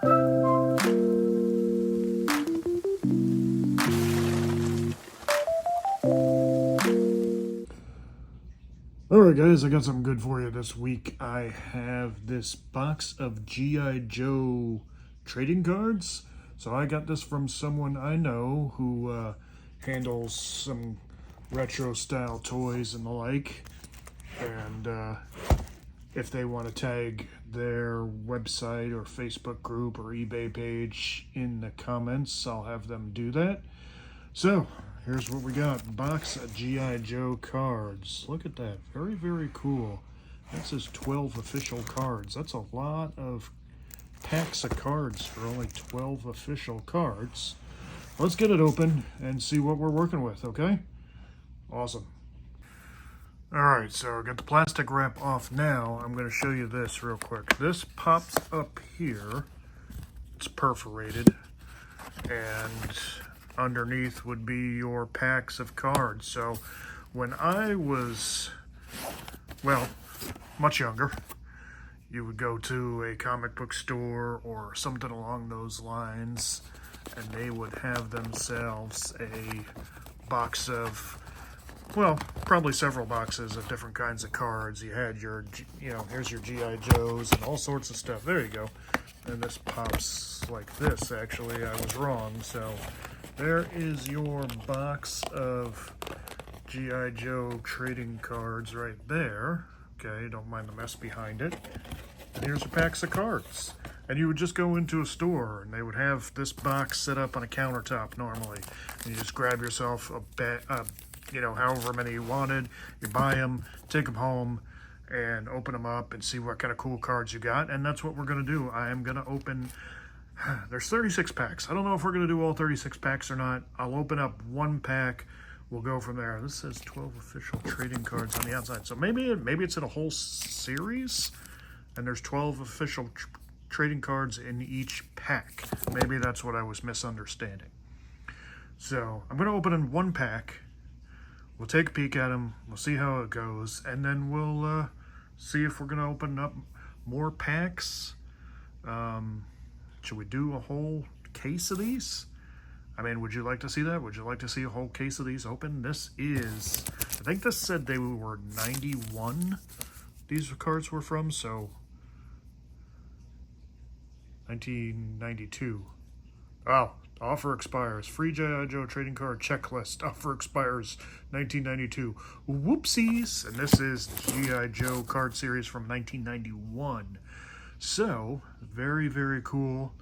Alright guys, I got something good for you this week. I have this box of G.I. Joe trading cards. So I got this from someone I know who handles some retro style toys and the like. And if they want to tag their website or Facebook group or eBay page in the comments, I'll have them do that. So here's what we got. Box of G.I. Joe cards. Look at that. Very, very cool. That says 12 official cards. That's a lot of packs of cards for only 12 official cards. Let's get it open and see what we're working with, okay? Awesome. Alright, so I got the plastic wrap off now. I'm going to show you this real quick. This pops up here. It's perforated. And underneath would be your packs of cards. So when I was, well, much younger, you would go to a comic book store or something along those lines, and they would have themselves a box of, well, probably several boxes of different kinds of cards. You had your, here's your G.I. Joes and all sorts of stuff. There you go. And this pops like this. Actually, I was wrong. So there is your box of G.I. Joe trading cards right there. Okay, don't mind the mess behind it. And here's your packs of cards. And you would just go into a store and they would have this box set up on a countertop normally. And you just grab yourself however many you wanted. You buy them, take them home, and open them up and see what kind of cool cards you got. And that's what we're going to do. I am going to open, there's 36 packs. I don't know if we're going to do all 36 packs or not. I'll open up one pack. We'll go from there. This says 12 official trading cards on the outside. So maybe it's in a whole series and there's 12 official trading cards in each pack. Maybe that's what I was misunderstanding. So I'm going to open in one pack. We'll take a peek at them. We'll see how it goes. And then we'll see if we're going to open up more packs. Should we do a whole case of these? I mean, would you like to see that? Would you like to see a whole case of these open? This is, I think this said they were 91. These cards were from, so 1992. Oh, offer expires. Free G.I. Joe trading card checklist. Offer expires 1992. Whoopsies. And this is G.I. Joe card series from 1991. So, very, very cool.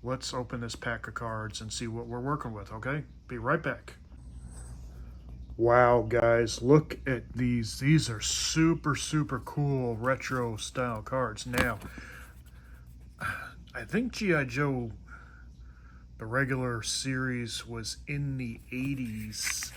Let's open this pack of cards and see what we're working with, okay? Be right back. Wow, guys, look at these. These are super, super cool retro style cards. Now, I think G.I. Joe, the regular series, was in the 80s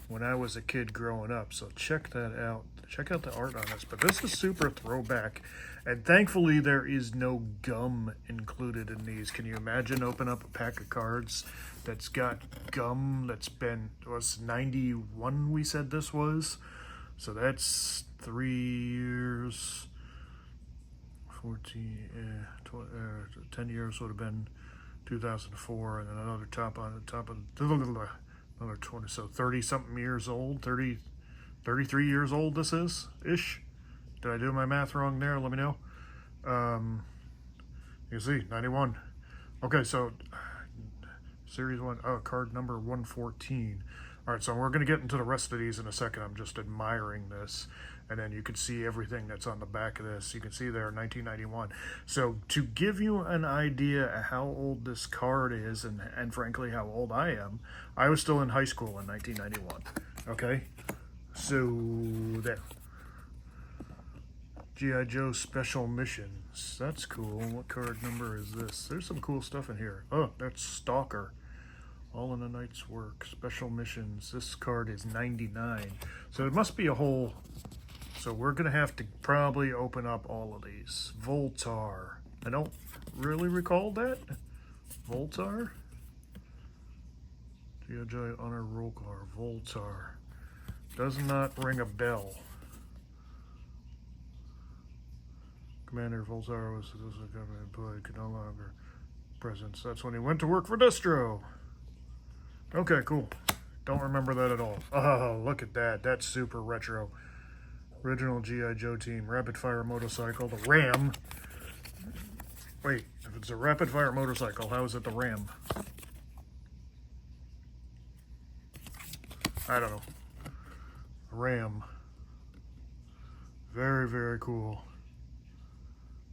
when I was a kid growing up. So check that out. Check out the art on this. But this is super throwback. And thankfully, there is no gum included in these. Can you imagine open up a pack of cards that's got gum that's been, was 91 we said this was? So that's 3 years, 14, 10 years would have been 2004, and then another top of another 20, so 30 something years old, 33 years old this is ish. Did I do my math wrong there? Let me know. You see 91. Okay, so series 1, card number 114. All right, so we're going to get into the rest of these in a second. I'm just admiring this. And then you can see everything that's on the back of this. You can see there, 1991. So to give you an idea of how old this card is, and frankly how old I am, I was still in high school in 1991. Okay, so there. G.I. Joe Special Missions. That's cool. What card number is this? There's some cool stuff in here. Oh, that's Stalker. All in a Night's Work. Special Missions. This card is 99. So it must be a whole... So we're going to have to probably open up all of these. Voltar. I don't really recall that. Voltar? G.I. Joe Honor Roll Card. Voltar. Does not ring a bell. Commander Voltar was a government employee, could no longer presents. That's when he went to work for Destro. Okay, cool. Don't remember that at all. Oh, look at that. That's super retro. Original G.I. Joe team. Rapid fire motorcycle. The Ram. Wait, if it's a rapid fire motorcycle, how is it the Ram? I don't know. Ram. Very, very cool.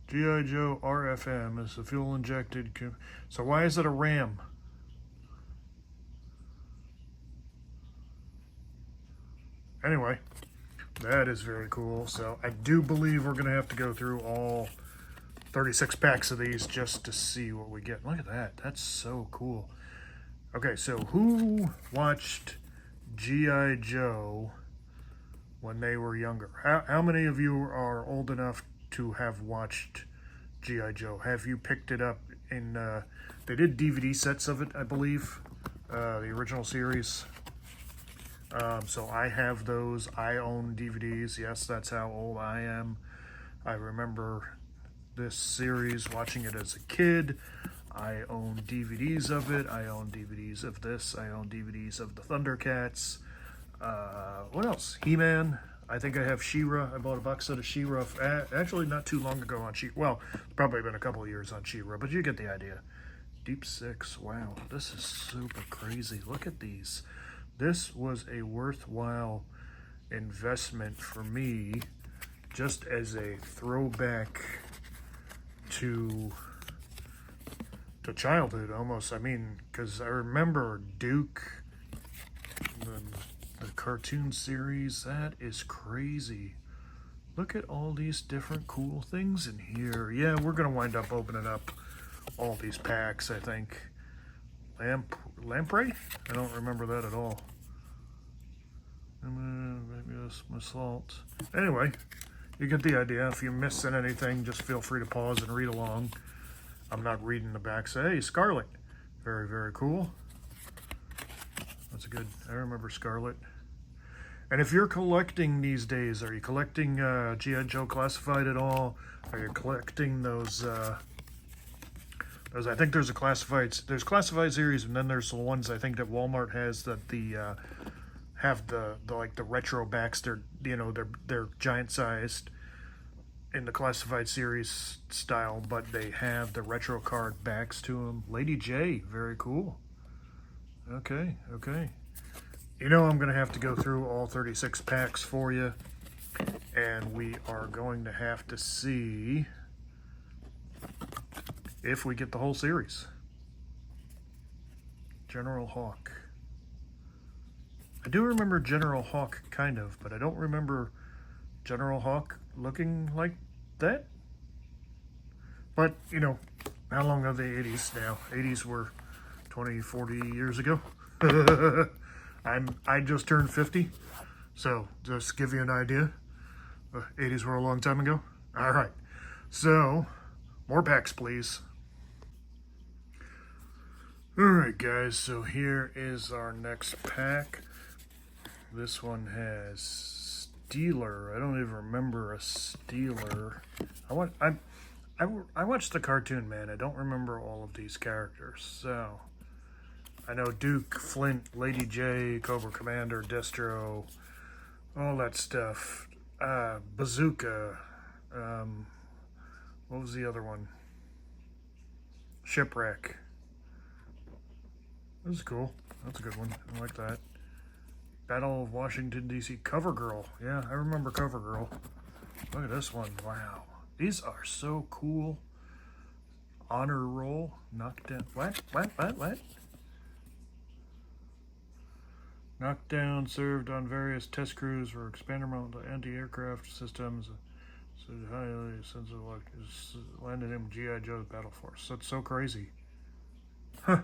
G.I. Joe RFM is the fuel injected. So why is it a Ram? Anyway, that is very cool. So I do believe we're going to have to go through all 36 packs of these just to see what we get. Look at that. That's so cool. Okay, so who watched G.I. Joe when they were younger? How many of you are old enough to have watched G.I. Joe? Have you picked it up in, they did DVD sets of it, I believe, the original series. So I have those. I own DVDs. Yes, that's how old I am. I remember this series, watching it as a kid. I own DVDs of it. I own DVDs of this. I own DVDs of the Thundercats. What else? He-Man. I think I have She-Ra. I bought a box set of She-Ra actually not too long ago on She-Ra. Well, it's probably been a couple of years on She-Ra, but you get the idea. Deep Six. Wow, this is super crazy. Look at these. This was a worthwhile investment for me, just as a throwback to childhood almost. I mean, because I remember Duke, the cartoon series. That is crazy. Look at all these different cool things in here. Yeah, we're going to wind up opening up all these packs, I think. Lamprey? I don't remember that at all. Maybe that's my salt. Anyway, you get the idea. If you're missing anything, just feel free to pause and read along. I'm not reading the back. Say, hey, Scarlet. Very, very cool. That's a good, I remember Scarlet. And if you're collecting these days, are you collecting G.I. Joe Classified at all? Are you collecting those, I think there's there's classified series, and then there's the ones I think that Walmart has that have the like the retro backs. They're giant sized in the classified series style, but they have the retro card backs to them. Lady J, very cool. Okay. You know I'm going to have to go through all 36 packs for you, and we are going to have to see if we get the whole series. General Hawk. I do remember General Hawk, kind of, but I don't remember General Hawk looking like that. But, you know, how long are the 80s now? 80s were 20, 40 years ago. I just turned 50, so just give you an idea. 80s were a long time ago. All right, so more packs, please. All right, guys, so here is our next pack. This one has Steeler. I don't even remember a Steeler. I watched the cartoon, man. I don't remember all of these characters, so I know Duke, Flint, Lady J, Cobra Commander, Destro, all that stuff. Bazooka. What was the other one? Shipwreck. This is cool. That's a good one. I like that. Battle of Washington, D.C. CoverGirl. Yeah, I remember CoverGirl. Look at this one. Wow. These are so cool. Honor Roll. Knockdown. What? Knockdown served on various test crews for expander mount anti-aircraft systems. So highly sensitive landed in G.I. Joe's Battle Force. That's so crazy. Huh.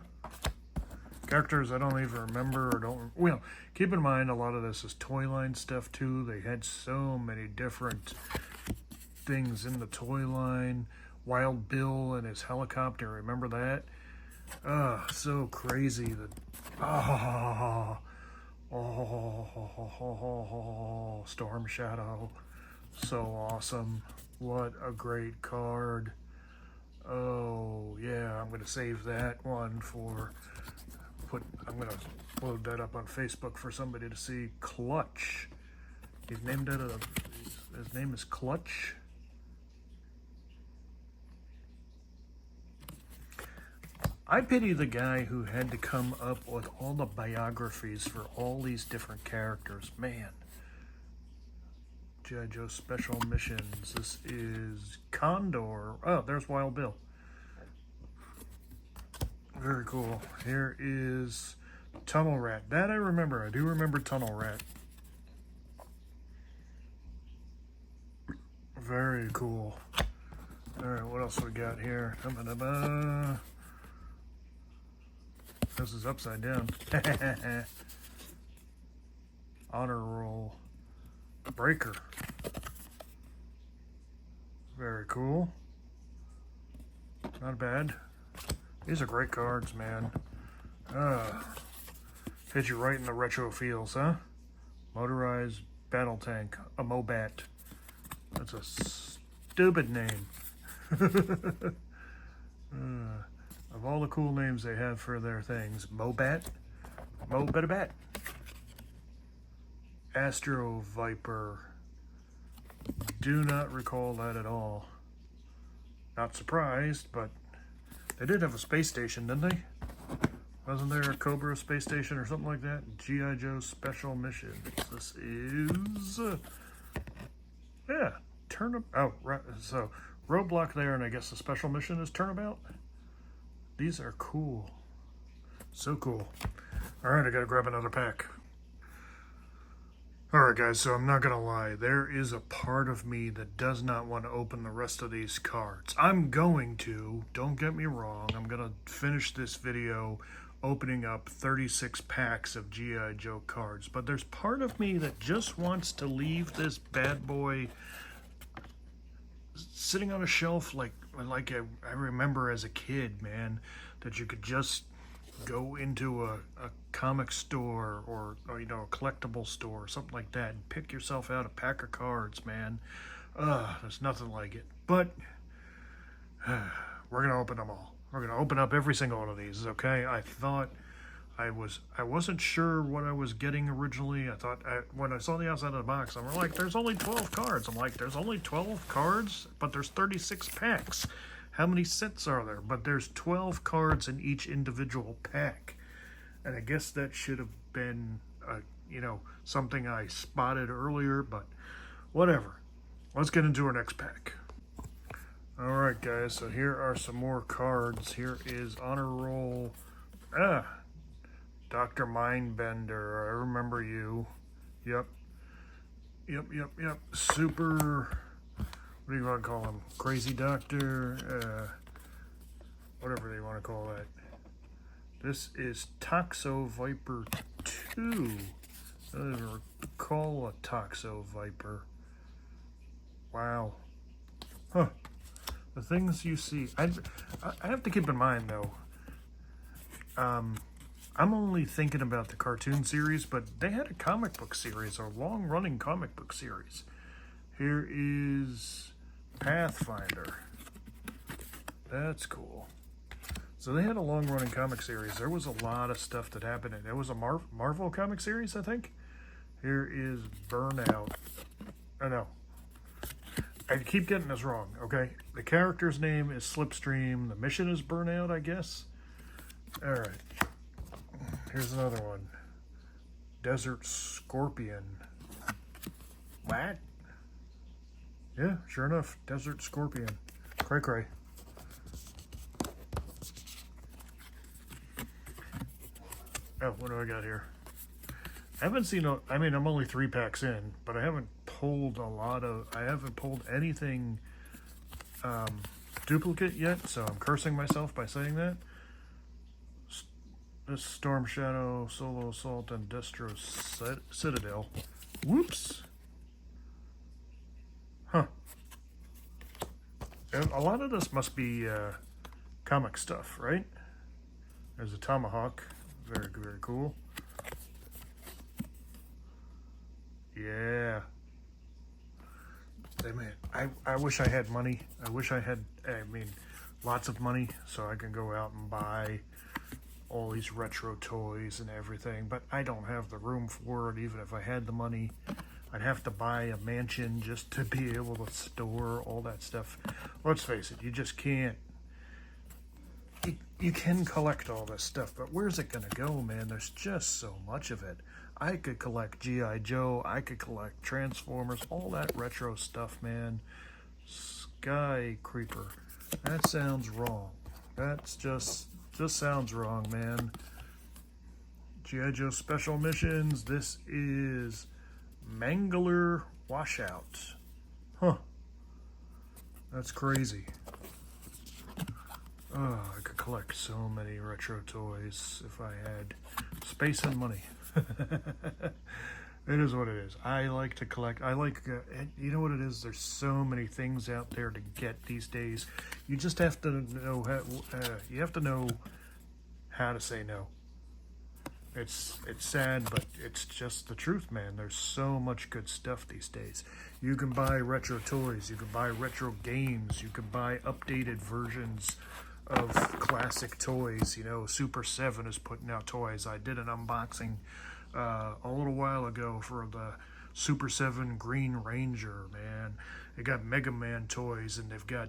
Characters I don't even remember or don't. Well, keep in mind a lot of this is toy line stuff too. They had so many different things in the toy line. Wild Bill and his helicopter. Remember that? So crazy. Storm Shadow. So awesome. What a great card. Oh, yeah, I'm going to save that one for I'm going to load that up on Facebook for somebody to see. Clutch. He's named it his name is Clutch. I pity the guy who had to come up with all the biographies for all these different characters. Man. G.I. Joe Special Missions. This is Condor. Oh, there's Wild Bill. Very cool. Here is Tunnel Rat. That I remember. I do remember Tunnel Rat. Very cool. Alright, what else we got here? This is upside down. Honor Roll. Breaker. Very cool. Not bad. These are great cards, man. Hit you right in the retro feels, huh? Motorized Battle Tank. A Mobat. That's a stupid name. Of all the cool names they have for their things, Mobat. Mo-Beta-Bat. Astro Viper. Do not recall that at all. Not surprised, but they did have a space station, didn't they? Wasn't there a Cobra space station or something like that? G.I. Joe Special Missions. This is... yeah, Turnabout. Oh, right. So, Roadblock there, and I guess the special mission is Turnabout. These are cool. So cool. Alright, I gotta grab another pack. Alright guys, so I'm not gonna lie, there is a part of me that does not want to open the rest of these cards. I'm going to, don't get me wrong, I'm gonna finish this video opening up 36 packs of G.I. Joe cards, but there's part of me that just wants to leave this bad boy sitting on a shelf like I remember as a kid, man, that you could just go into a comic store or you know, a collectible store or something like that and pick yourself out a pack of cards, man. There's nothing like it. But we're gonna open them all. We're gonna open up every single one of these, okay? I thought I wasn't sure what I was getting originally. I thought when I saw the outside of the box, I'm like, there's only 12 cards. I'm like, there's only 12 cards, but there's 36 packs. How many sets are there? But there's 12 cards in each individual pack. And I guess that should have been, you know, something I spotted earlier, but whatever. Let's get into our next pack. All right, guys, so here are some more cards. Here is Honor Roll. Dr. Mindbender. I remember you. Yep. Super... what do you want to call him? Crazy Doctor, whatever they want to call that. This is Toxo Viper 2. I don't even recall a Toxo Viper. Wow. Huh. The things you see. I have to keep in mind, though, I'm only thinking about the cartoon series, but they had a comic book series, a long-running comic book series. Here is Pathfinder. That's cool. So they had a long-running comic series. There was a lot of stuff that happened. It was a Marvel comic series, I think. Here is Burnout. Oh, no. I keep getting this wrong, okay? The character's name is Slipstream. The mission is Burnout, I guess. All right. Here's another one. Desert Scorpion. What? Yeah, sure enough. Desert Scorpion. Cray. Oh, what do I got here? I haven't seen, I mean, I'm only 3 packs in, but I haven't pulled I haven't pulled anything duplicate yet, so I'm cursing myself by saying that. This Storm Shadow, Solo Assault, and Destro Citadel. Whoops. Huh. And a lot of this must be comic stuff, right? There's a Tomahawk. Very, very cool. Yeah. Hey, man, I wish I had money. I wish I had, I mean, lots of money, so I can go out and buy all these retro toys and everything, but I don't have the room for it. Even if I had the money, I'd have to buy a mansion just to be able to store all that stuff. Let's face it, you just can't. You can collect all this stuff, but where's it gonna go, man? There's just so much of it. I could collect G.I. Joe, I could collect Transformers, all that retro stuff, man. Sky Creeper. That sounds wrong. That's just sounds wrong, man. G.I. Joe Special Missions. This is Mangler Washout. Huh. That's crazy. Oh, I could collect so many retro toys if I had space and money. It is what it is. I like to collect. I like, you know what it is? There's so many things out there to get these days. You just have to know how to say no. It's sad, but it's just the truth, man. There's so much good stuff these days. You can buy retro toys. You can buy retro games. You can buy updated versions of classic toys. You know, Super 7 is putting out toys. I did an unboxing a little while ago for the Super 7 Green Ranger, man. They got Mega Man toys, and they've got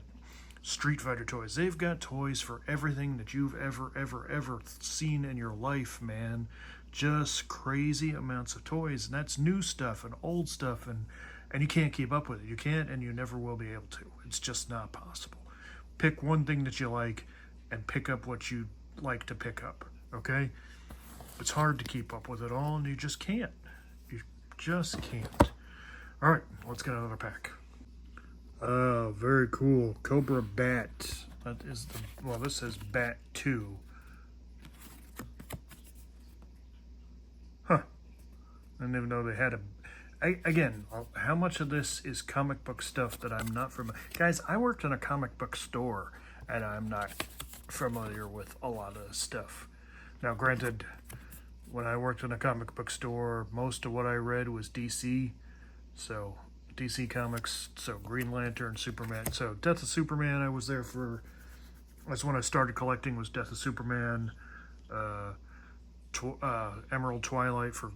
Street Fighter toys. They've got toys for everything that you've ever seen in your life, man. Just crazy amounts of toys, and that's new stuff and old stuff, and you can't keep up with it. You can't, and you never will be able to. It's just not possible. Pick one thing that you like and pick up what you like to pick up, okay? It's hard to keep up with it all, and you just can't. You just can't. All right, let's get another pack. Very cool. Cobra Bat. That is the, well, this says Bat 2. Huh. I didn't even know they had a, again, how much of this is comic book stuff that I'm not familiar? Guys, I worked in a comic book store, and I'm not familiar with a lot of this stuff. Now, granted, when I worked in a comic book store, most of what I read was DC. So, DC Comics, so Green Lantern, Superman. So, Death of Superman, I was there for, that's when I started collecting, was Death of Superman, Emerald Twilight for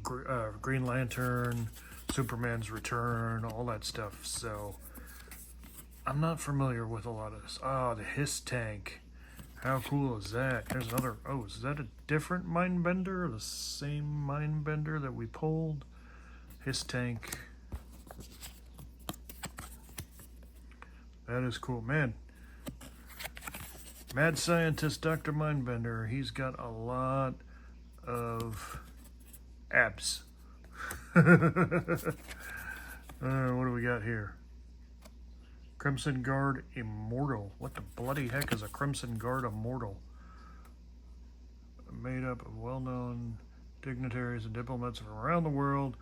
Green Lantern, Superman's Return, all that stuff. So, I'm not familiar with a lot of this. Oh, the Hiss Tank. How cool is that? There's another, oh, is that a different Mindbender? Or the same Mindbender that we pulled? Hiss Tank. That is cool. Man, mad scientist Dr. Mindbender, he's got a lot of abs. What do we got here? Crimson Guard Immortal. What the bloody heck is a Crimson Guard Immortal? Made up of well-known dignitaries and diplomats from around the world,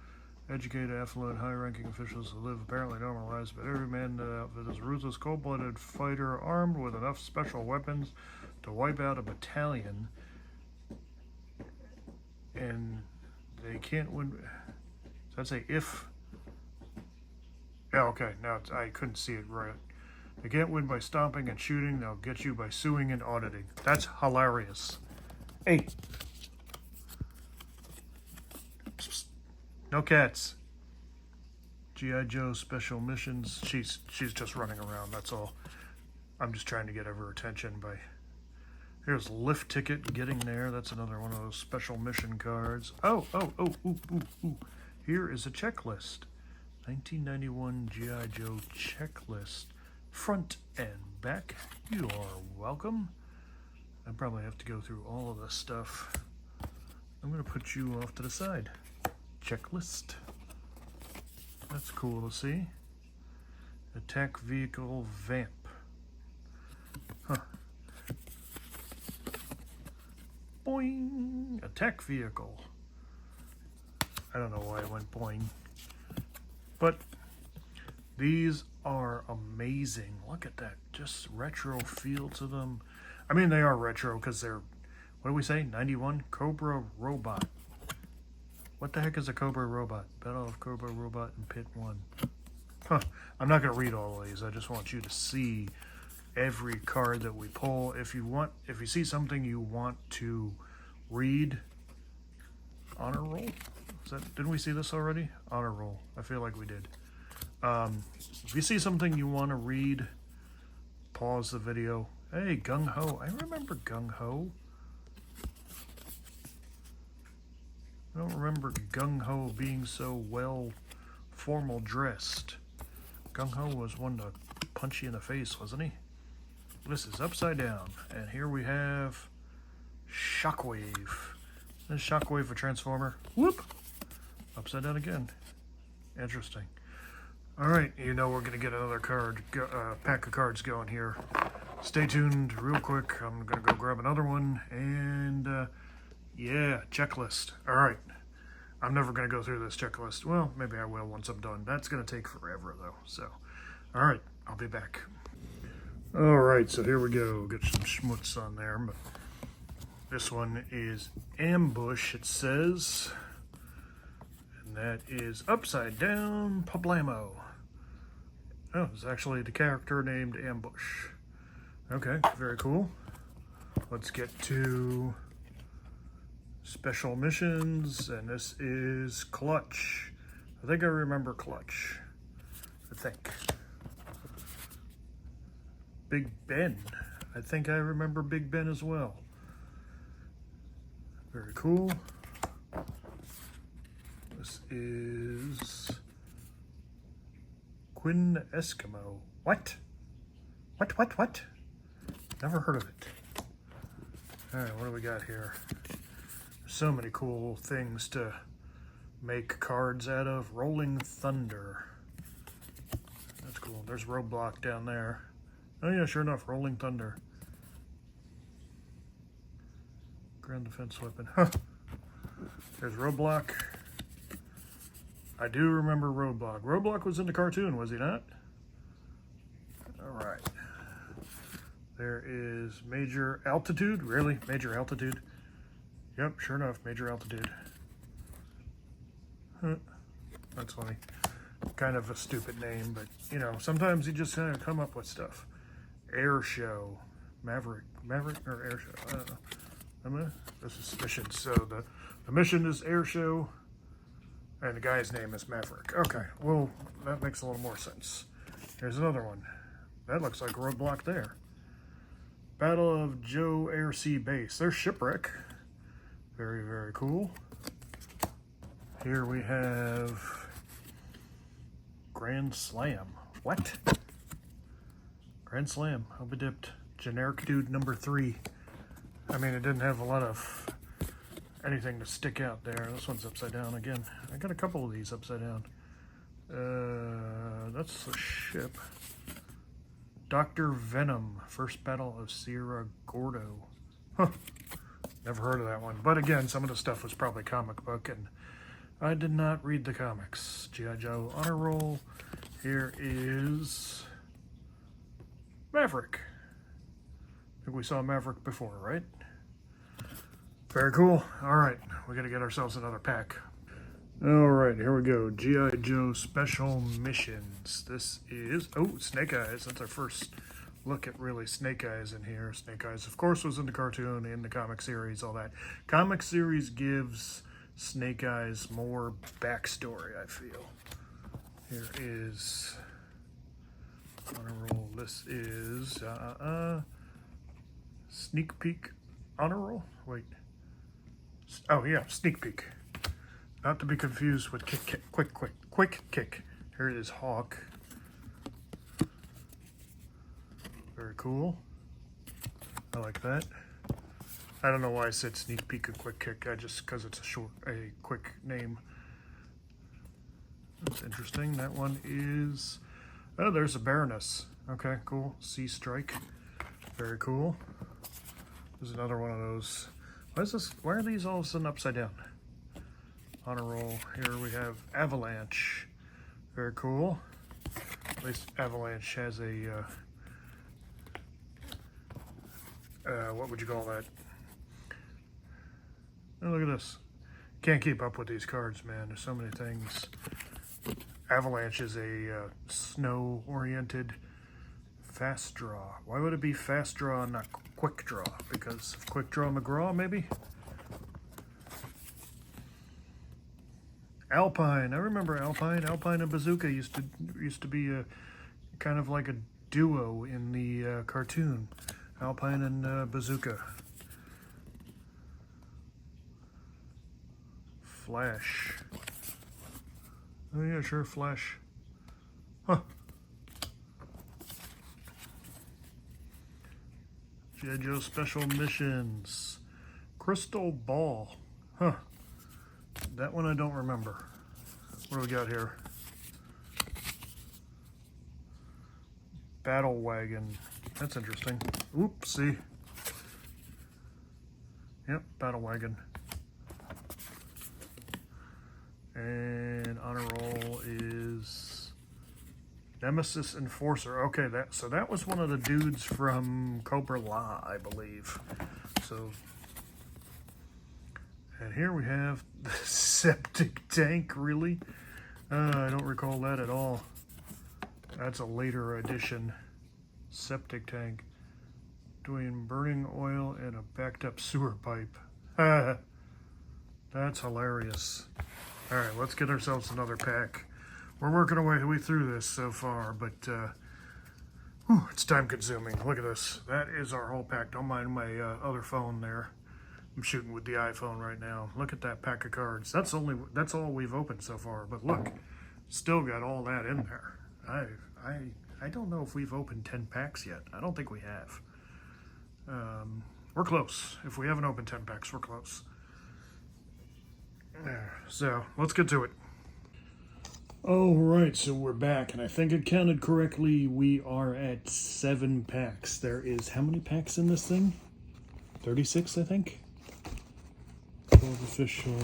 educated, affluent, high-ranking officials who live apparently normal lives, but every man in the outfit is a ruthless, cold-blooded fighter armed with enough special weapons to wipe out a battalion. And they can't win. Does that say if? Yeah, okay. Now I couldn't see it right. They can't win by stomping and shooting. They'll get you by suing and auditing. That's hilarious. Hey. Psst. No cats. G.I. Joe Special Missions. She's just running around, that's all. I'm just trying to get her attention by... Here's Lift Ticket, Getting There. That's another one of those special mission cards. Oh, ooh. Here is a checklist. 1991 G.I. Joe checklist. Front and back. You are welcome. I probably have to go through all of this stuff. I'm going to put you off to the side. Checklist. That's cool to see. Attack Vehicle Vamp. Huh. Boing! Attack Vehicle. I don't know why I went boing. But these are amazing. Look at that. Just retro feel to them. I mean, they are retro because they're, what do we say? 91? Cobra Robot. What the heck is a Cobra Robot? Battle of Cobra Robot in Pit 1. Huh. I'm not going to read all of these. I just want you to see every card that we pull. If you see something you want to read, honor roll. Didn't we see this already? Honor roll. I feel like we did. If you see something you want to read, pause the video. Hey, Gung Ho. I remember Gung Ho. I don't remember Gung Ho being so well formal dressed. Gung Ho was one to punch you in the face, wasn't he? This is upside down, and here we have Shockwave. Is Shockwave a transformer? Whoop! Upside down again. Interesting. All right, you know we're gonna get another pack of cards going here. Stay tuned real quick. I'm gonna go grab another one, and yeah, checklist. All right. I'm never going to go through this checklist. Well, maybe I will once I'm done. That's going to take forever, though. So, all right. I'll be back. All right. So here we go. Get some schmutz on there. But this one is Ambush, it says. And that is Upside Down Pablamo. Oh, it's actually the character named Ambush. Okay. Very cool. Let's get to special missions, and this is Clutch. I think I remember Clutch. I think. Big Ben. I think I remember Big Ben as well. Very cool. This is Quinn Eskimo. What? What? Never heard of it. All right, what do we got here? So many cool things to make cards out of. Rolling Thunder. That's cool. There's Roadblock down there. Oh yeah, sure enough, Rolling Thunder. Ground defense weapon. Huh. There's Roadblock. I do remember Roadblock. Roadblock was in the cartoon, was he not? All right. There is Major Altitude. Really? Major Altitude? Yep, sure enough, Major Altitude. Huh. That's funny. Kind of a stupid name, but, you know, sometimes you just kind of come up with stuff. Air Show. Maverick or Air Show? I don't know. This is mission. So the mission is Air Show, and the guy's name is Maverick. Okay, well, that makes a little more sense. Here's another one. That looks like Roadblock there. Battle of Joe Air Sea Base. There's Shipwreck. Very, very cool. Here we have Grand Slam. What? Grand Slam. I'll be dipped. Generic Dude number 3. I mean, it didn't have a lot of anything to stick out there. This one's upside down again. I got a couple of these upside down. That's the ship. Dr. Venom. First Battle of Sierra Gordo. Huh. Never heard of that one. But again, some of the stuff was probably comic book, and I did not read the comics. G.I. Joe Honor Roll. Here is Maverick. I think we saw Maverick before, right? Very cool. All right, we got to get ourselves another pack. All right, here we go. G.I. Joe Special Missions. This is, oh, Snake Eyes. That's our first look at really Snake Eyes in here. Snake Eyes, of course, was in the cartoon, in the comic series, all that. Comic series gives Snake Eyes more backstory, I feel. Here is Honor Roll. This is Sneak Peek Honor Roll. Wait. Oh yeah, Sneak Peek. Not to be confused with Quick Kick. Here is Hawk. Very cool. I like that. I don't know why I said Sneak Peek and Quick Kick. Because it's a quick name. That's interesting. That one is, oh, there's a Baroness. Okay, cool. Sea Strike. Very cool. There's another one of those. Why is this? Why are these all of a sudden upside down? Honor Roll. Here we have Avalanche. Very cool. At least Avalanche has a what would you call that? Oh, look at this. Can't keep up with these cards, man. There's so many things. Avalanche is a snow-oriented Fast Draw. Why would it be Fast Draw and not Quick Draw? Because of Quick Draw McGraw, maybe? Alpine. I remember Alpine. Alpine and Bazooka used to be a kind of like a duo in the cartoon. Alpine and Bazooka. Flash. Oh yeah, sure, Flash. Huh. G.I. Joe Special Missions. Crystal Ball. Huh. That one I don't remember. What do we got here? Battle Wagon. That's interesting. Oopsie. Yep, Battle Wagon. And honor roll is Nemesis Enforcer. Okay, so that was one of the dudes from Cobra-La, I believe. So, and here we have the septic tank. Really? I don't recall that at all. That's a later edition. Septic tank doing burning oil in a backed up sewer pipe. That's hilarious. All right, let's get ourselves another pack. We're working our way through this so far, but it's time consuming. Look at this. That is our whole pack. Don't mind my other phone there. I'm shooting with the iPhone right now. Look at that pack of cards. That's all we've opened so far. But look, still got all that in there. I don't know if we've opened 10 packs yet. I don't think we have. We're close. If we haven't opened 10 packs, we're close. So let's get to it. All right, so we're back, and I think it counted correctly. We are at 7 packs. There is how many packs in this thing? 36, I think. 12 official.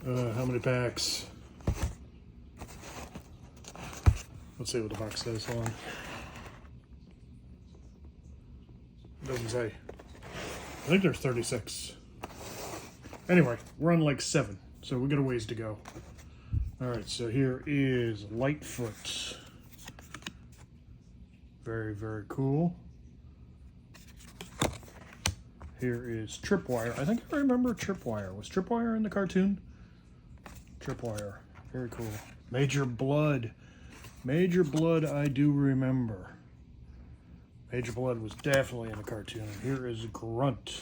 How many packs? Let's see what the box says. Hold on. It doesn't say. I think there's 36. Anyway, we're on like 7, so we got a ways to go. All right, so here is Lightfoot. Very, very cool. Here is Tripwire. I think I remember Tripwire. Was Tripwire in the cartoon? Tripwire. Very cool. Major Blood. Major Blood, I do remember. Major Blood was definitely in the cartoon. Here is Grunt.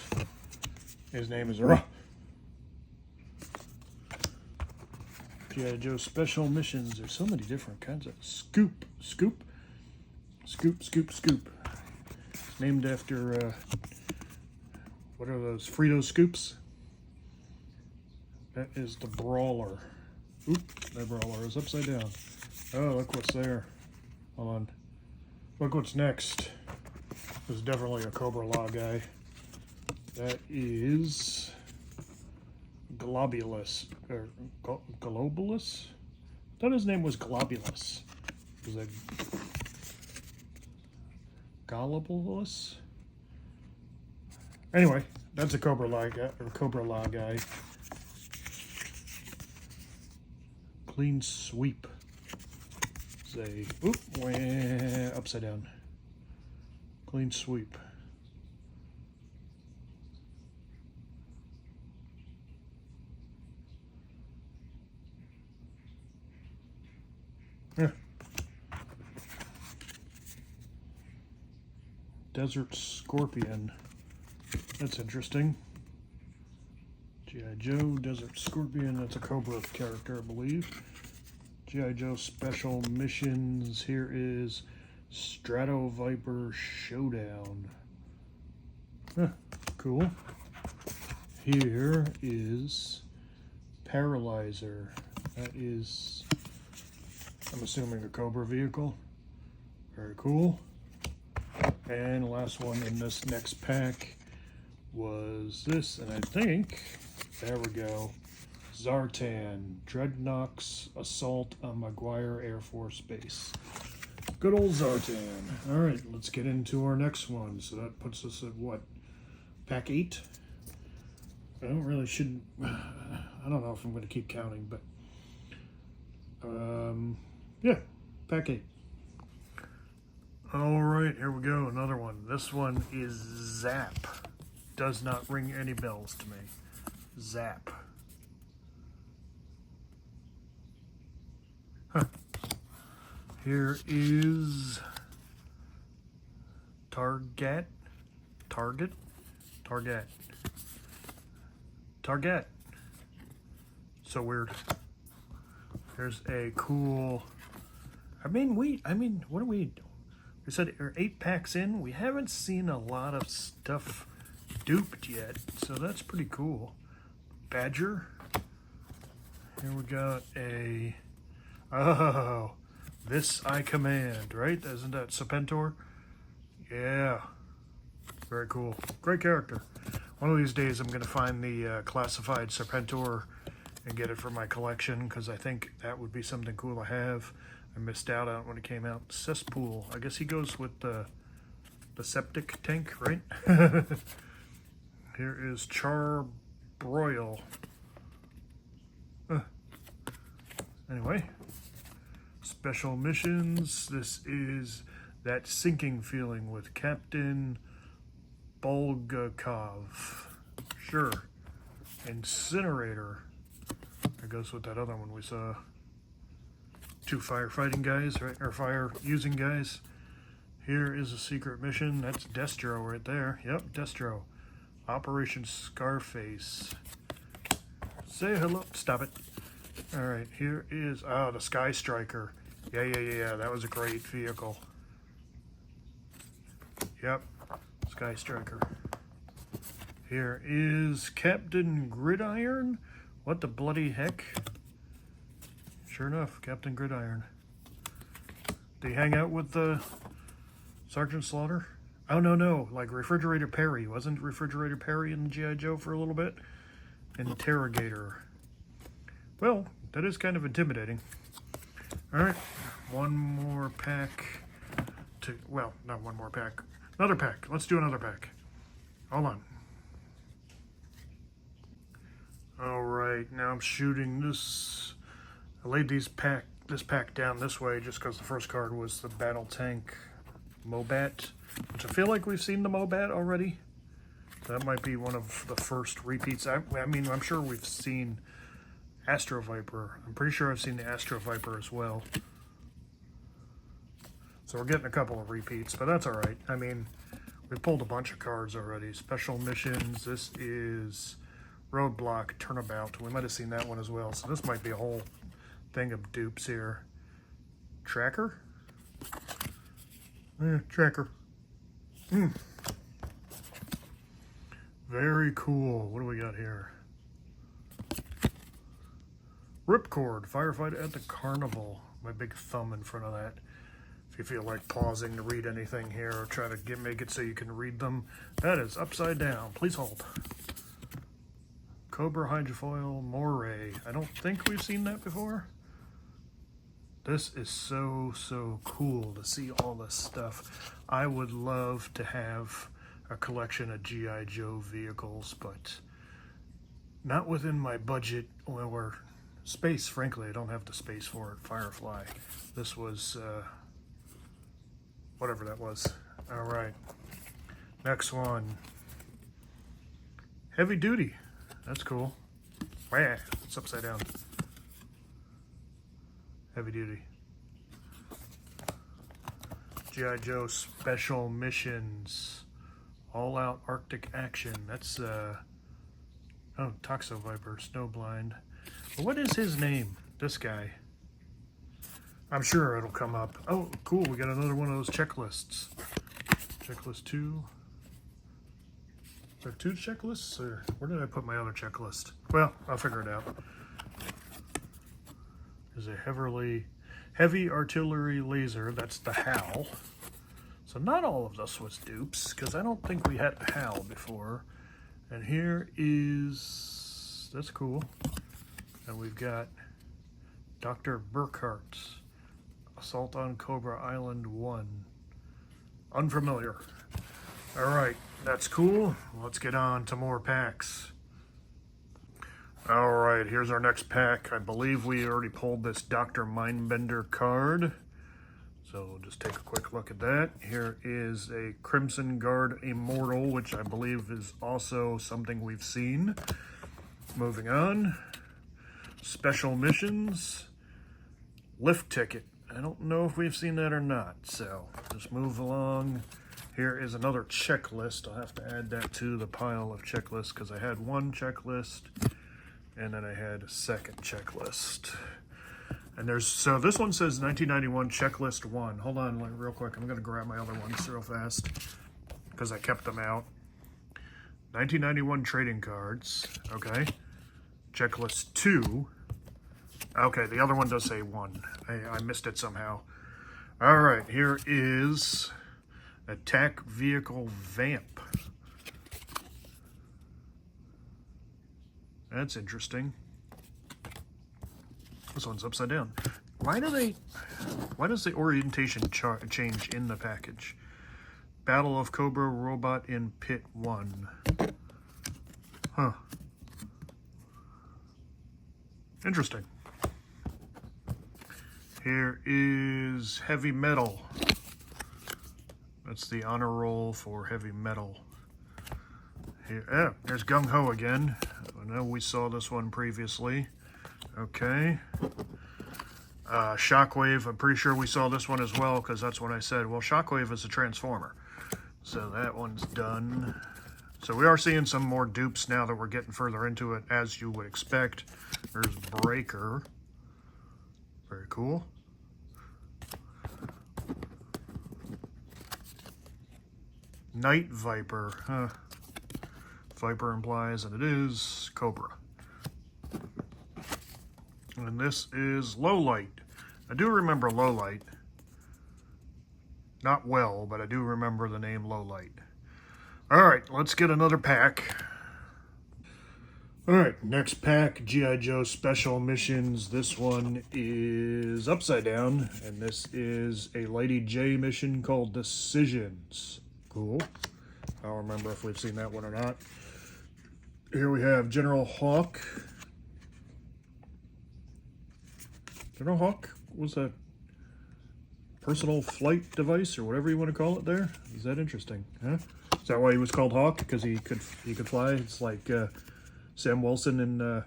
His name is Ruh. G.I. Joe Special Missions. There's so many different kinds of Scoop. Scoop. Scoop, Scoop, Scoop. It's named after, what are those? Frito Scoops? That is the Brawler. Oop, that Brawler is upside down. Oh, look what's there. Hold on. Look what's next. This is definitely a Cobra-La guy. That is Globulus. Or Globulus? I thought his name was Globulus. Was that Globulus? Anyway, that's a Cobra-La guy. Clean Sweep. Say, oop, upside down. Clean Sweep. Yeah. Desert Scorpion. That's interesting. G.I. Joe, Desert Scorpion. That's a Cobra character, I believe. G.I. Joe Special Missions. Here is Strato Viper Showdown. Huh, cool. Here is Paralyzer. That is, I'm assuming, a Cobra vehicle. Very cool. And the last one in this next pack was this, and I think, there we go. Zartan, Dreadnoks Assault on Maguire Air Force Base. Good old Zartan. All right, let's get into our next one. So that puts us at what? Pack 8? I don't know if I'm going to keep counting, but yeah, Pack 8. All right, here we go. Another one. This one is Zap. Does not ring any bells to me. Zap. Huh. Here is Target. So weird. Here's a cool. What do we do? We said 8 packs in. We haven't seen a lot of stuff duped yet, so that's pretty cool. Badger. Here we got a. Oh, this I command, right? Isn't that Serpentor? Yeah. Very cool. Great character. One of these days I'm going to find the classified Serpentor and get it for my collection because I think that would be something cool to have. I missed out on it when it came out. Cesspool. I guess he goes with the septic tank, right? Here is Charbroil. Anyway. Special missions. This is that sinking feeling with Captain Bulgakov. Sure. Incinerator. That goes with that other one we saw. 2 firefighting guys, right? Or fire using guys. Here is a secret mission. That's Destro right there. Yep, Destro. Operation Scarface. Say hello. Stop it. All right, here is the Sky Striker. Yeah. That was a great vehicle. Yep, Sky Striker. Here is Captain Gridiron. What the bloody heck? Sure enough, Captain Gridiron. Did he hang out with Sergeant Slaughter? Oh, no. Like Refrigerator Perry. Wasn't Refrigerator Perry in G.I. Joe for a little bit? Interrogator. Well, that is kind of intimidating. All right, one more pack. Well, not one more pack. Another pack. Let's do another pack. Hold on. All right, now I'm shooting this. I laid this pack down this way just because the first card was the Battle Tank Mobat, which I feel like we've seen the Mobat already. That might be one of the first repeats. I mean, I'm sure we've seen Astro Viper. I'm pretty sure I've seen the Astro Viper as well. So we're getting a couple of repeats, but that's all right. I mean, we pulled a bunch of cards already. Special missions. This is Roadblock Turnabout. We might have seen that one as well. So this might be a whole thing of dupes here. Tracker? Tracker. Very cool. What do we got here? Ripcord, Firefight at the Carnival. My big thumb in front of that. If you feel like pausing to read anything here or try to make it so you can read them, that is upside down. Please hold. Cobra Hydrofoil Moray. I don't think we've seen that before. This is so cool to see all this stuff. I would love to have a collection of G.I. Joe vehicles, but not within my budget or space. Frankly, I don't have the space for it. Firefly. This was whatever that was. All right. Next one. Heavy Duty. That's cool. Wow, it's upside down. Heavy Duty. G.I. Joe Special Missions. All Out Arctic Action. That's, Toxo Viper, Snowblind. But what is his name? This guy. I'm sure it'll come up. Oh, cool. We got another one of those checklists. Checklist 2. Is there 2 checklists? Or where did I put my other checklist? Well, I'll figure it out. There's a heavy artillery laser. That's the HAL. So not all of this was dupes, because I don't think we had the HAL before. And here is, that's cool. And we've got Dr. Burkhart, Assault on Cobra Island 1. Unfamiliar. All right, that's cool. Let's get on to more packs. All right, here's our next pack. I believe we already pulled this Dr. Mindbender card. So we'll just take a quick look at that. Here is a Crimson Guard Immortal, which I believe is also something we've seen. Moving on. Special missions. Lift ticket. I don't know if we've seen that or not, so just move along. Here is another checklist. I'll have to add that to the pile of checklists because I had one checklist and then I had a second checklist. And so this one says 1991 checklist 1. Hold on real quick. I'm going to grab my other ones real fast because I kept them out. 1991 trading cards. Okay. Checklist 2. Okay, the other one does say 1. I missed it somehow. All right, here is Attack Vehicle Vamp. That's interesting. This one's upside down. Why does the orientation change in the package? Battle of Cobra Robot in Pit 1. Huh. Interesting. Here is Heavy Metal. That's the honor roll for Heavy Metal. Here, there's Gung Ho again. I know we saw this one previously. Okay. Shockwave, I'm pretty sure we saw this one as well because that's what I said. Well, Shockwave is a Transformer. So that one's done. So we are seeing some more dupes now that we're getting further into it, as you would expect. There's Breaker. Very cool. Night Viper. Huh. Viper implies that it is Cobra. And this is Lowlight. I do remember Lowlight. Not well, but I do remember the name Lowlight. All right, let's get another pack. All right, next pack, G.I. Joe Special Missions. This one is upside down, and this is a Lady J mission called Decisions. Cool. I don't remember if we've seen that one or not. Here we have General Hawk. General Hawk was a personal flight device or whatever you want to call it there. Is that interesting? Huh? Is that why he was called Hawk? Because he could fly? It's like Sam Wilson in the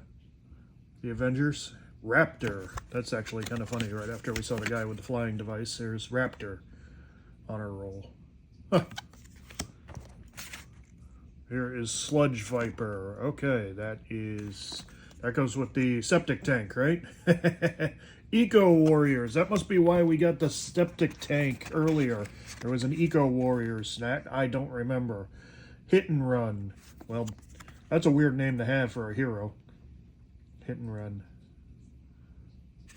Avengers. Raptor. That's actually kind of funny. Right after we saw the guy with the flying device, there's Raptor on our roll. Huh. Here is Sludge Viper. Okay, that goes with the septic tank, right? Eco Warriors. That must be why we got the septic tank earlier. There was an Eco Warriors. That I don't remember. Hit and Run. Well, that's a weird name to have for a hero. Hit and Run.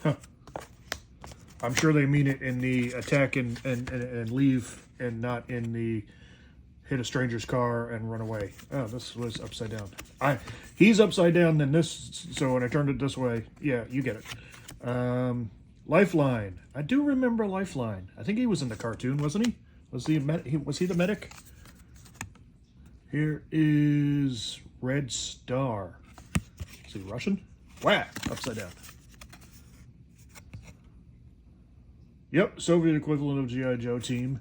Huh. I'm sure they mean it in the attack and leave and not in the hit a stranger's car and run away. Oh, this was upside down. He's upside down than this, so when I turned it this way, yeah, you get it. Lifeline. I do remember Lifeline. I think he was in the cartoon, wasn't he? Was he the medic? Here is Red Star. Is he Russian? Whack! Upside down. Yep, Soviet equivalent of G.I. Joe team.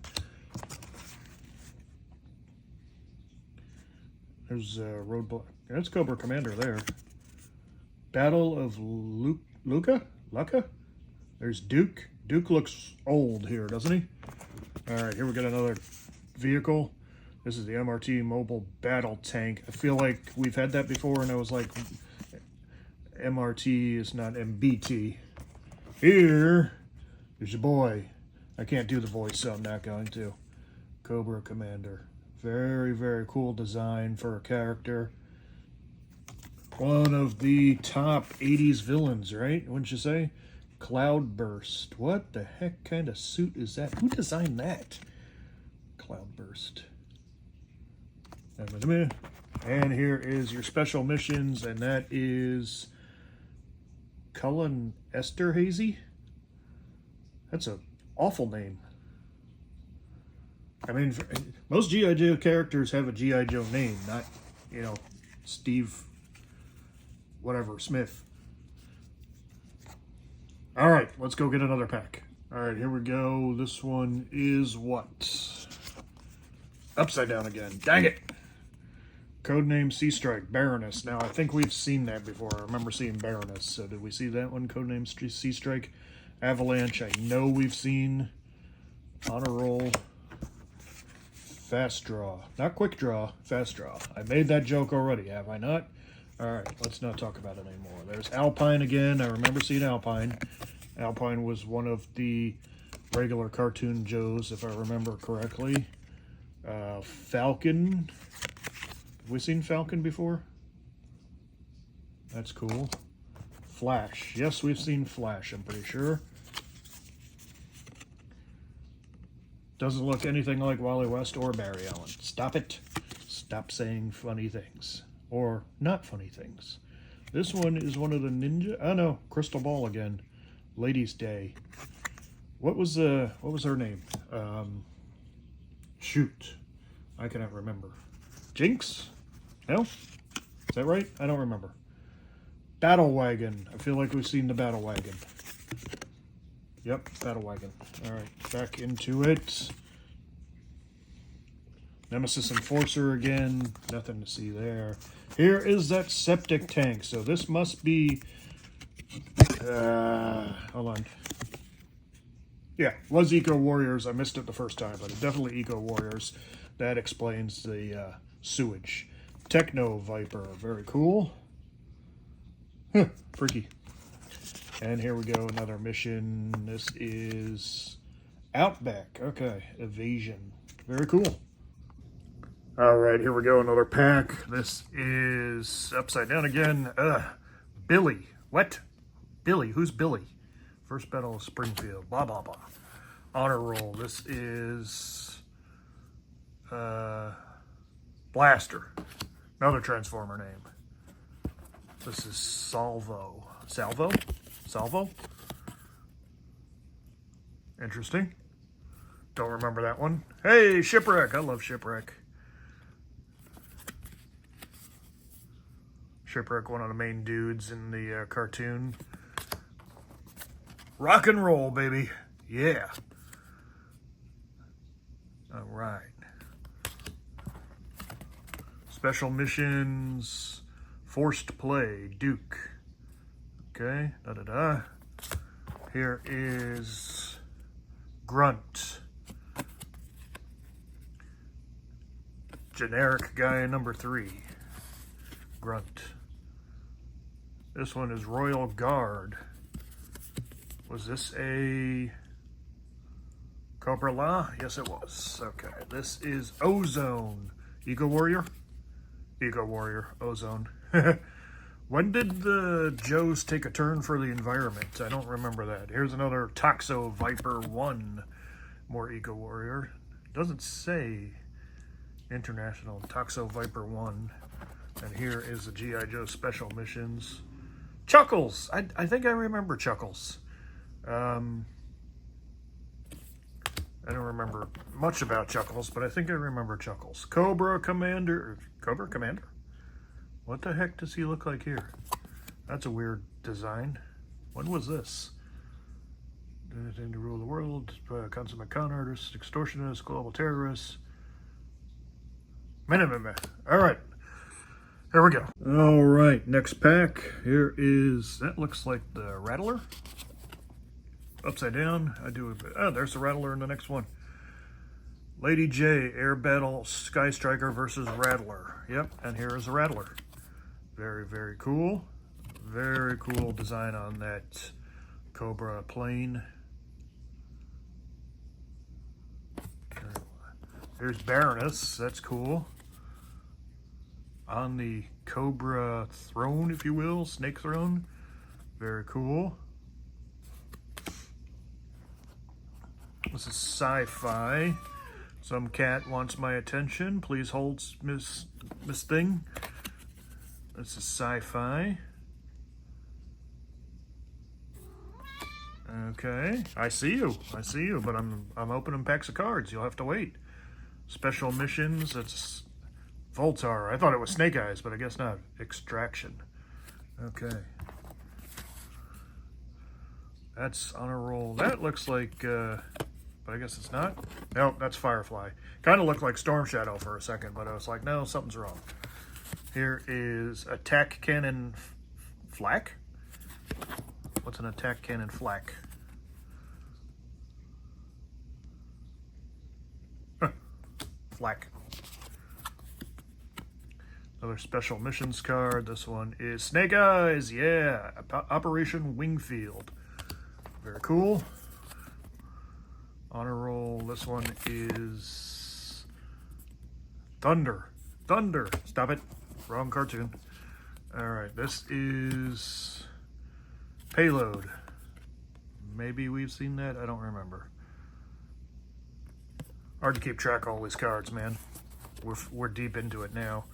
There's Roadblock. That's Cobra Commander there. Battle of Luca? There's Duke. Duke looks old here, doesn't he? All right, here we got another vehicle. This is the MRT Mobile Battle Tank. I feel like we've had that before, and I was like, MRT is not MBT. Here is your boy. I can't do the voice, so I'm not going to. Cobra Commander. Very, very cool design for a character. One of the top 80s villains, right? Wouldn't you say? Cloudburst. What the heck kind of suit is that? Who designed that? Cloudburst. And here is your special missions, and that is Cullen Esterhazy. That's an awful name. I mean, most G.I. Joe characters have a G.I. Joe name, not, Steve, whatever, Smith. All right, let's go get another pack. All right, here we go. This one is what? Upside down again. Dang it. Codename Sea Strike, Baroness. Now, I think we've seen that before. I remember seeing Baroness. So did we see that one? Codename Sea Strike, Avalanche. I know we've seen Honor Roll, Fast Draw. Not Quick Draw, Fast Draw. I made that joke already, have I not? All right, let's not talk about it anymore. There's Alpine again. I remember seeing Alpine. Alpine was one of the regular Cartoon Joes, if I remember correctly. Falcon. Have we seen Falcon before? That's cool. Flash. Yes, we've seen Flash, I'm pretty sure. Doesn't look anything like Wally West or Barry Allen. Stop it. Stop saying funny things. Or not funny things. This one is one of the ninja... Oh no, Crystal Ball again. Ladies' Day. What was her name? Shoot. I cannot remember. Jinx? No? Is that right? I don't remember. Battle Wagon. I feel like we've seen the Battle Wagon. Yep, Battle Wagon. Alright, back into it. Nemesis Enforcer again. Nothing to see there. Here is that septic tank. So this must be... hold on. Yeah, was Eco Warriors. I missed it the first time, but it's definitely Eco Warriors. That explains the sewage. Techno Viper. Very cool. Freaky. And here we go, another mission. This is Outback. Okay, Evasion. Very cool. All right, here we go, another pack. This is upside down again. Billy. What? Billy. Who's Billy? First Battle of Springfield. Blah, blah, blah. Honor Roll. This is Blaster. Another Transformer name. This is Salvo. Salvo? Salvo? Interesting. Don't remember that one. Hey, Shipwreck. I love Shipwreck. Shipwreck, one of the main dudes in the cartoon. Rock and roll, baby. Yeah. All right. Special missions. Forced play. Duke. Okay. Da-da-da. Here is Grunt. Generic guy number 3. Grunt. This one is Royal Guard. Was this a Cobra La? Yes, it was. Okay. This is Ozone. Eco Warrior? Eco Warrior. Ozone. When did the Joes take a turn for the environment? I don't remember that. Here's another Toxo Viper 1. More Eco Warrior. Doesn't say International. Toxo Viper 1. And here is the G.I. Joe Special Missions. Chuckles! I think I remember Chuckles. I don't remember much about Chuckles, but I think I remember Chuckles. Cobra Commander. Cobra Commander? What the heck does he look like here? That's a weird design. When was this? Anything to rule the world. Consummate con artist, extortionist, global terrorist. All right. Here we go. All right, next pack. Here is, that looks like the Rattler. Upside down. There's the Rattler in the next one. Lady J, Air Battle Sky Striker versus Rattler. Yep, and here is the Rattler. Very, very cool. Very cool design on that Cobra plane. Here's Baroness. That's cool. On the Cobra throne, if you will. Snake throne. Very cool. This is Sci-Fi. Some cat wants my attention. Please hold, Miss Thing. This is Sci-Fi. Okay, I see you, but I'm opening packs of cards. You'll have to wait. Special missions. That's Voltar. I thought it was Snake Eyes, but I guess not. Extraction. Okay. That's Honor Roll. That looks like, but I guess it's not. Nope, that's Firefly. Kind of looked like Storm Shadow for a second, but I was like, no, something's wrong. Here is Attack Cannon Flak. What's an Attack Cannon Flak? Flak. Another special missions card. This one is Snake Eyes. Yeah, Operation Wingfield. Very cool. Honor Roll. This one is Thunder. Thunder. Stop it. Wrong cartoon. All right. This is Payload. Maybe we've seen that. I don't remember. Hard to keep track of all these cards, man. We're deep into it now.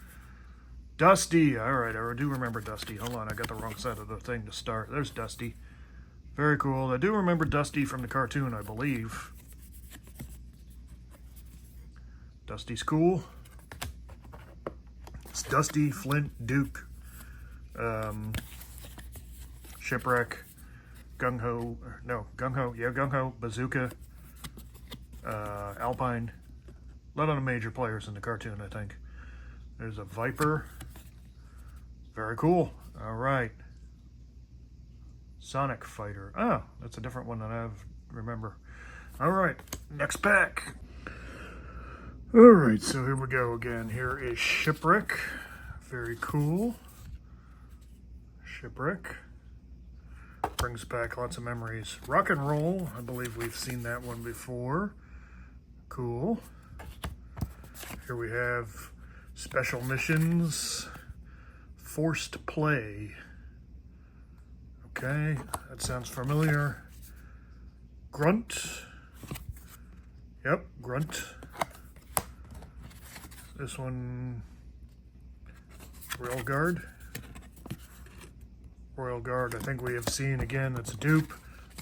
Dusty. All right, I do remember Dusty. Hold on, I got the wrong side of the thing to start. There's Dusty. Very cool. I do remember Dusty from the cartoon, I believe. Dusty's cool. It's Dusty, Flint, Duke, Shipwreck, Gung-Ho. No, Gung-Ho. Yeah, Gung-Ho, Bazooka, Alpine. A lot of the major players in the cartoon, I think. There's a Viper. Very cool. All right. Sonic Fighter. Oh, that's a different one than I remember. All right, next pack. All right, so here we go again. Here is Shipwreck. Very cool. Shipwreck. Brings back lots of memories. Rock and Roll. I believe we've seen that one before. Cool. Here we have Special Missions. Forced Play. Okay, that sounds familiar. Grunt. Yep, Grunt. This one, Royal Guard. Royal Guard, I think we have seen again. That's a dupe.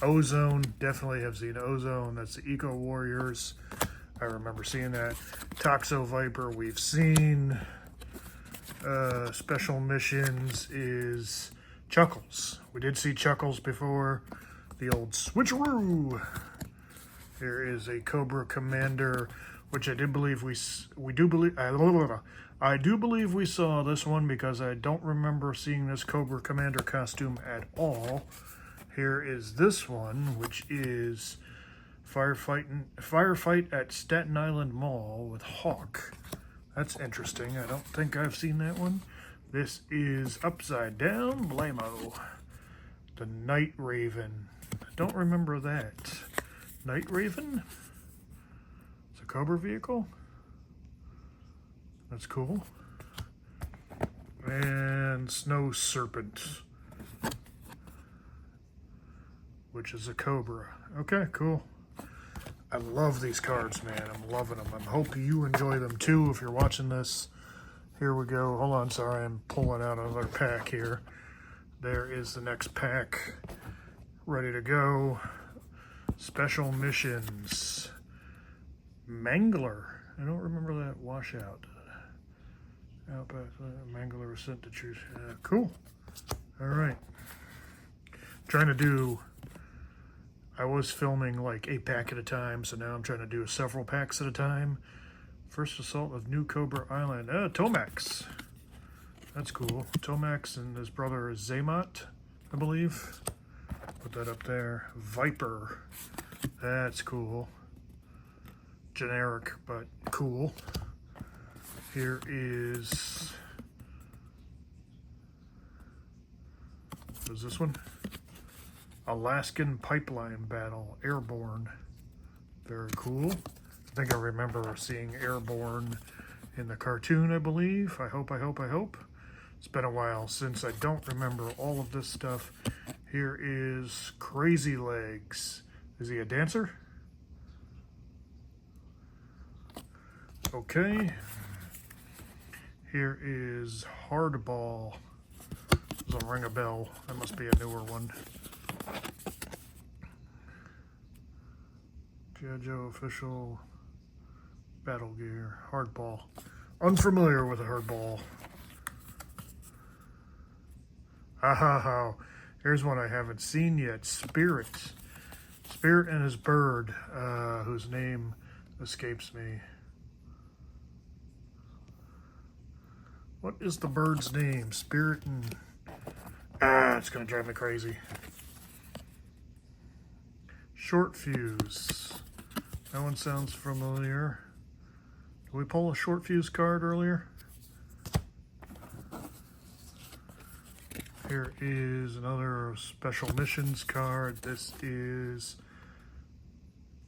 Ozone, definitely have seen Ozone. That's the Eco Warriors. I remember seeing that. Toxo Viper, we've seen. Special Missions is Chuckles. We did see Chuckles before. The old switcheroo. Here is a Cobra Commander, which I did believe I do believe we saw this one because I don't remember seeing this Cobra Commander costume at all. Here is this one, which is Firefight at Staten Island Mall with Hawk. That's interesting. I don't think I've seen that one. This is Upside Down Blammo. The Night Raven. I don't remember that. Night Raven? It's a Cobra vehicle? That's cool. And Snow Serpent, which is a Cobra. Okay, cool. I love these cards, man. I'm loving them. I hope you enjoy them too if you're watching this. Here we go. Hold on, sorry, I'm pulling out another pack here. There is the next pack. Ready to go. Special Missions. Mangler. I don't remember that washout. Outback, Mangler was sent to choose. Cool. All right. Trying to do, I was filming like 8 pack at a time, so now I'm trying to do several packs at a time. First Assault of New Cobra Island. Tomax. That's cool. Tomax and his brother is Zaymot, I believe. Put that up there. Viper. That's cool. Generic, but cool. Here is, what is this one? Alaskan Pipeline Battle, Airborne. Very cool. I think I remember seeing Airborne in the cartoon, I believe. I hope. It's been a while since I don't remember all of this stuff. Here is Crazy Legs. Is he a dancer? Okay. Here is Hardball. Doesn't ring a bell. That must be a newer one. G.I. Joe official battle gear. Hardball. Unfamiliar with a hardball. Ha ha ha. Here's one I haven't seen yet. Spirit. Spirit and his bird, whose name escapes me. What is the bird's name? Spirit and... it's going to drive me crazy. Short Fuse. That one sounds familiar. Did we pull a Short Fuse card earlier? Here is another Special Missions card. This is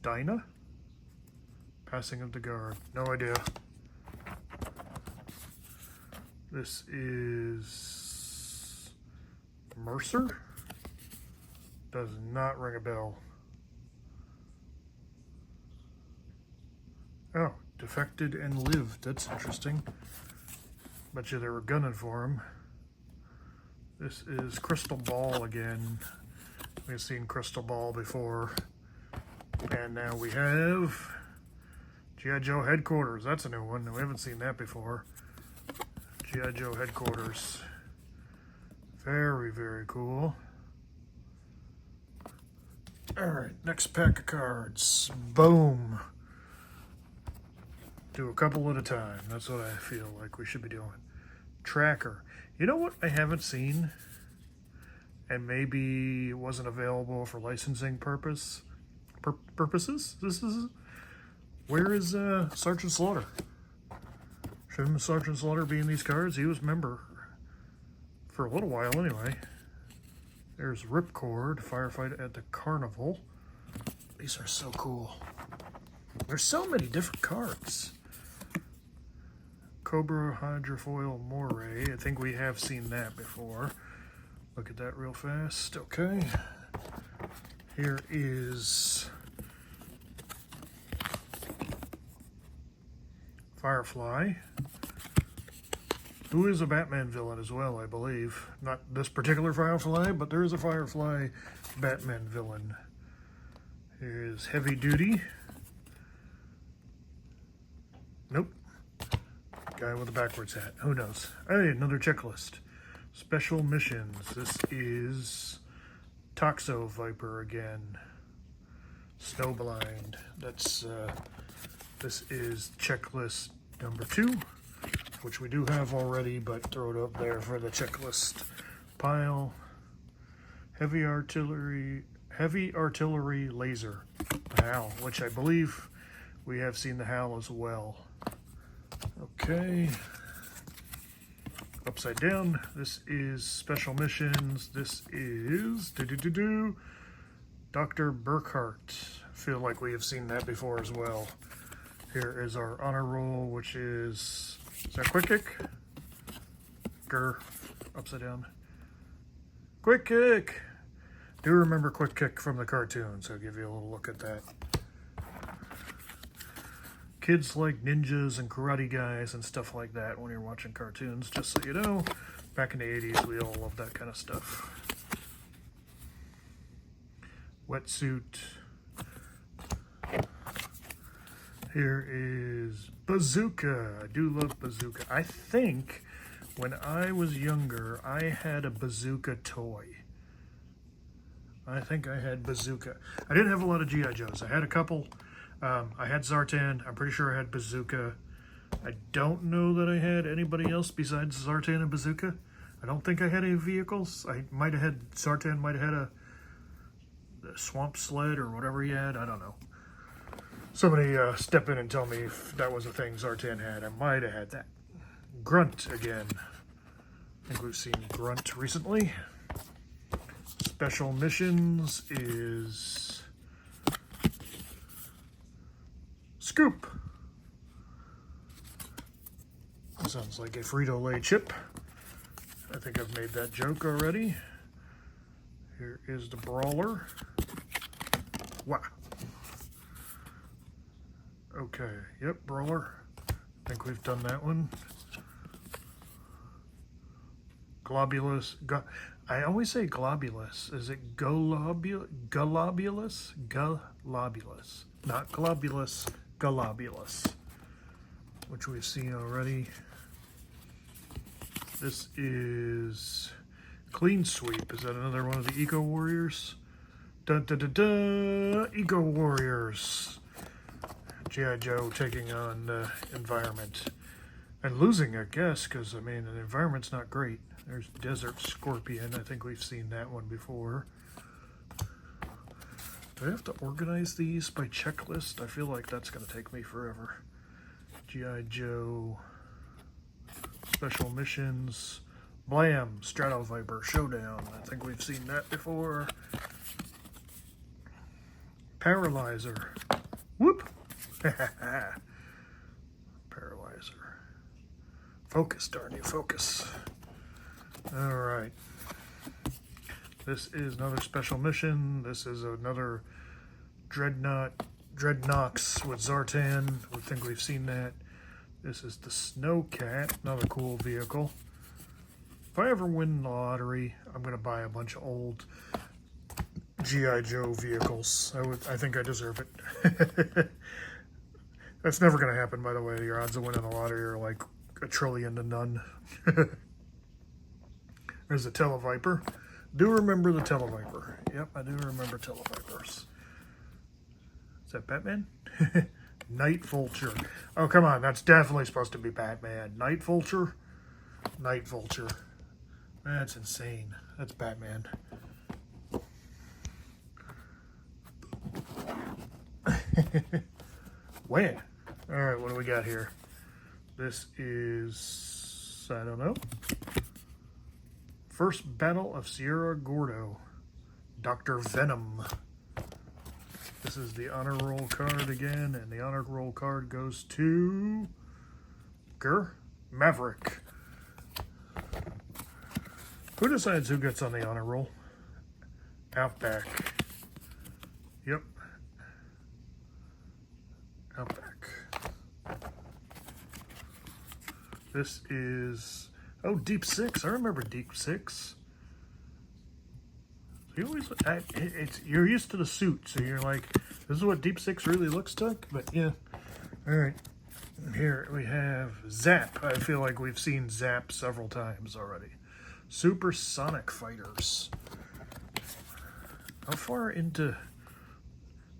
Dinah? Passing of the Guard. No idea. This is Mercer? Does not ring a bell. Oh, defected and lived. That's interesting. Bet you they were gunning for him. This is Crystal Ball again. We've seen Crystal Ball before. And now we have G.I. Joe Headquarters. That's a new one. We haven't seen that before. G.I. Joe Headquarters. Very, very cool. Alright, next pack of cards. Boom. Do a couple at a time. That's what I feel like we should be doing. Tracker. You know what I haven't seen? And maybe it wasn't available for licensing purposes? Where is Sergeant Slaughter? Shouldn't Sergeant Slaughter be in these cards? He was a member for a little while anyway. There's Ripcord, Firefight at the Carnival. These are so cool. There's so many different cards. Cobra Hydrofoil Moray. I think we have seen that before. Look at that real fast. Okay. Here is Firefly, who is a Batman villain as well, I believe. Not this particular Firefly, but there is a Firefly Batman villain. Here's Heavy Duty. Nope. Guy with a backwards hat. Who knows? Hey, another checklist. Special missions. This is Toxo Viper again. Snowblind. That's this is checklist number 2, which we do have already, but throw it up there for the checklist pile. Heavy artillery laser. HAL, which I believe we have seen the HAL as well. Okay. Upside down. This is special missions. This is Dr. Burkhart. I feel like we have seen that before as well. Here is our honor roll, which is that Quick Kick? Grr. Upside down. Quick Kick! Do remember Quick Kick from the cartoon, so I'll give you a little look at that. Kids like ninjas and karate guys and stuff like that when you're watching cartoons, just so you know. Back in the 80s, we all loved that kind of stuff. Wetsuit. Here is Bazooka. I do love Bazooka. I think when I was younger, I had a Bazooka toy. I think I had Bazooka. I didn't have a lot of G.I. Joes. I had a couple. I had Zartan. I'm pretty sure I had Bazooka. I don't know that I had anybody else besides Zartan and Bazooka. I don't think I had any vehicles. I might have had, Zartan might have had a swamp sled or whatever he had. I don't know. Somebody step in and tell me if that was a thing Zartan had. I might have had that. Grunt again. I think we've seen Grunt recently. Special missions is Scoop. That sounds like a Frito-Lay chip. I think I've made that joke already. Here is the Brawler. Wow. Okay, yep, Brawler. I think we've done that one. Globulus. I always say globulus. Is it globulus? Globulus. Not globulus, globulus. Which we've seen already. This is Clean Sweep. Is that another one of the Eco Warriors? Dun dun dun dun! Eco Warriors. G.I. Joe taking on environment. And losing, I guess, because, I mean, the environment's not great. There's Desert Scorpion. I think we've seen that one before. Do I have to organize these by checklist? I feel like that's going to take me forever. G.I. Joe. Special Missions. Blam! Strato Viper Showdown. I think we've seen that before. Paralyzer. Whoop! Paralyzer. Focus, darn you, focus. Alright. This is another special mission. This is another Dreadnoks with Zartan. I think we've seen that. This is the Snowcat, another cool vehicle. If I ever win the lottery, I'm going to buy a bunch of old G.I. Joe vehicles. I think I deserve it. That's never going to happen, by the way. Your odds of winning the lottery are like 1 trillion to none. There's the Televiper. Do remember the Televiper. Yep, I do remember Televipers. Is that Batman? Night Vulture. Oh, come on. That's definitely supposed to be Batman. Night Vulture? Night Vulture. That's insane. That's Batman. When? Alright, what do we got here? This is... I don't know. First Battle of Sierra Gordo. Dr. Venom. This is the honor roll card again, and the honor roll card goes to... Maverick. Who decides who gets on the honor roll? Outback. Yep. Outback. This is... Oh, Deep Six. I remember Deep Six. You always, you're used to the suit, so you're like, this is what Deep Six really looks like? But yeah. Alright. Here we have Zap. I feel like we've seen Zap several times already. Supersonic Fighters. How far into...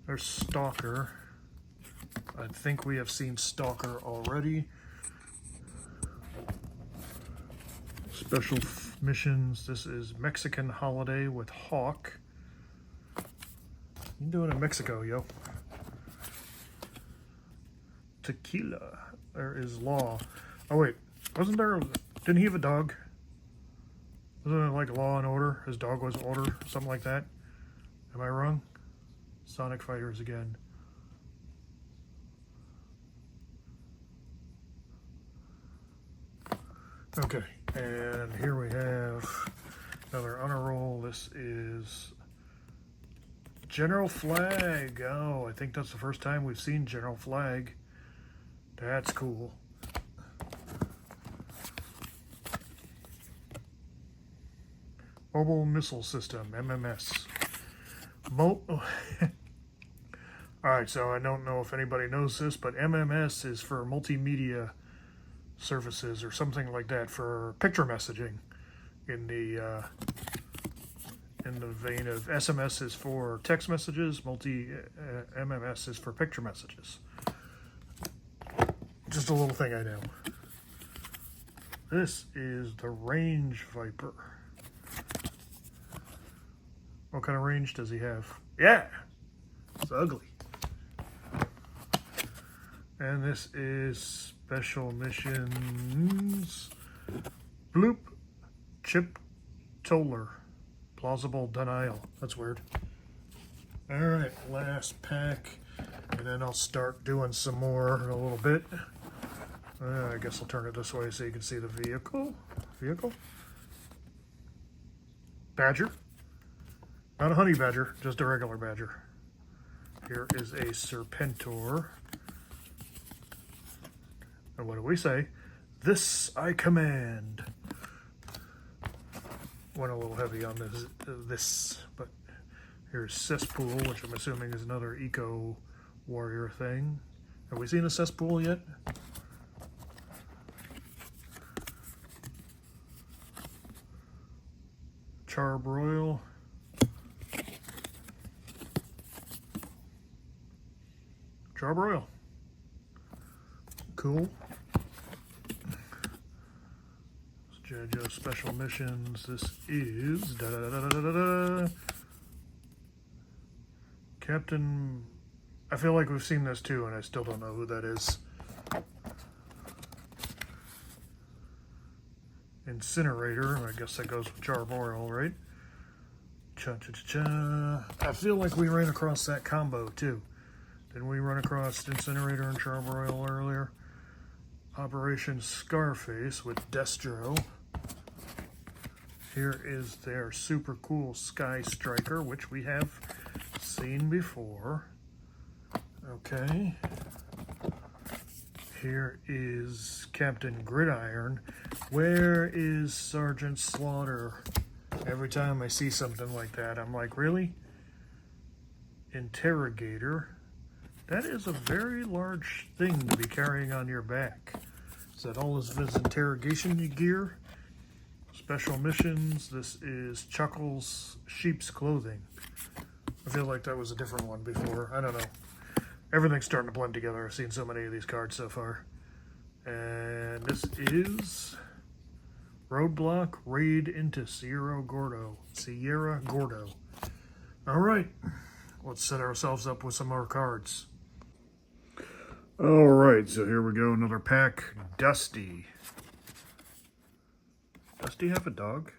There's Stalker. I think we have seen Stalker already. Special missions. This is Mexican Holiday with Hawk. What you doing in Mexico, yo? Tequila. There is Law. Oh wait, wasn't there? Didn't he have a dog? Wasn't it like Law and Order? His dog was Order, something like that. Am I wrong? Sonic Fighters again. Okay, and here we have another honor roll. This is General Flag. Oh, I think that's the first time we've seen General Flag. That's cool. Mobile Missile System, MMS. Alright, so I don't know if anybody knows this, but MMS is for multimedia services or something like that, for picture messaging in the vein of SMS is for text messages, MMS is for picture messages. Just a little thing I know. This is the Range Viper. What kind of range does he have? Yeah! It's ugly. And this is Special Missions. Bloop. Chip Toller. Plausible Denial. That's weird. Alright, last pack. And then I'll start doing some more in a little bit. I guess I'll turn it this way so you can see the vehicle. Badger. Not a honey badger, just a regular badger. Here is a Serpentor. And what do we say? This I command. Went a little heavy on this, but here's Cesspool, which I'm assuming is another Eco Warrior thing. Have we seen a Cesspool yet? Charbroil. Charbroil. Cool. G.I. Joe Special Missions. This is Captain. I feel like we've seen this too, and I still don't know who that is. Incinerator. I guess that goes with Charbroil, right? Cha-cha-cha-cha. I feel like we ran across that combo too. Didn't we run across Incinerator and Charbroil earlier? Operation Scarface with Destro. Here is their super cool Sky Striker, which we have seen before. Okay. Here is Captain Gridiron. Where is Sergeant Slaughter? Every time I see something like that, I'm like, really? Interrogator. That is a very large thing to be carrying on your back. Is that all of his interrogation gear? Special missions. This is Chuckles Sheep's Clothing. I feel like that was a different one before. I don't know. Everything's starting to blend together. I've seen so many of these cards so far. And this is Roadblock Raid into Sierra Gordo. All right. Let's set ourselves up with some more cards. All right, so here we go. Another pack. Dusty. Dusty have a dog?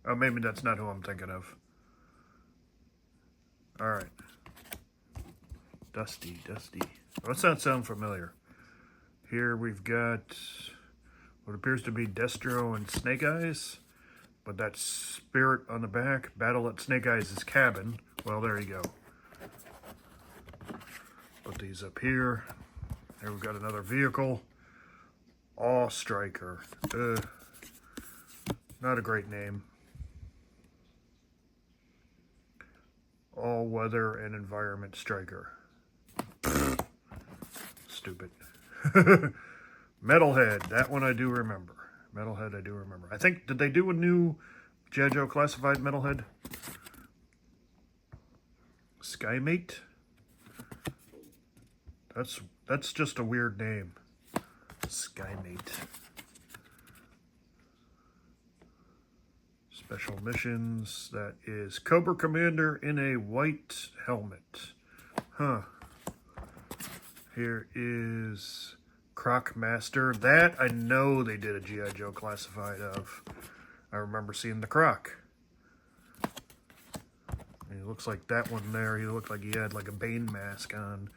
Oh, maybe that's not who I'm thinking of. All right. Dusty. What's that sound familiar? Here we've got what appears to be Destro and Snake Eyes, but that's Spirit on the back. Battle at Snake Eyes' cabin. Well, there you go. Put these up here. Here we've got another vehicle. Awe Striker. Not a great name. All Weather and Environment Striker. Stupid. Metalhead. That one I do remember. Metalhead I do remember. I think, did they do a new G.I. Joe Classified Metalhead? Skymate? That's just a weird name. Skymate. Special missions. That is Cobra Commander in a white helmet. Huh. Here is Croc Master. That I know they did a G.I. Joe Classified of. I remember seeing the Croc. And he looks like that one there. He looked like he had like a Bane mask on.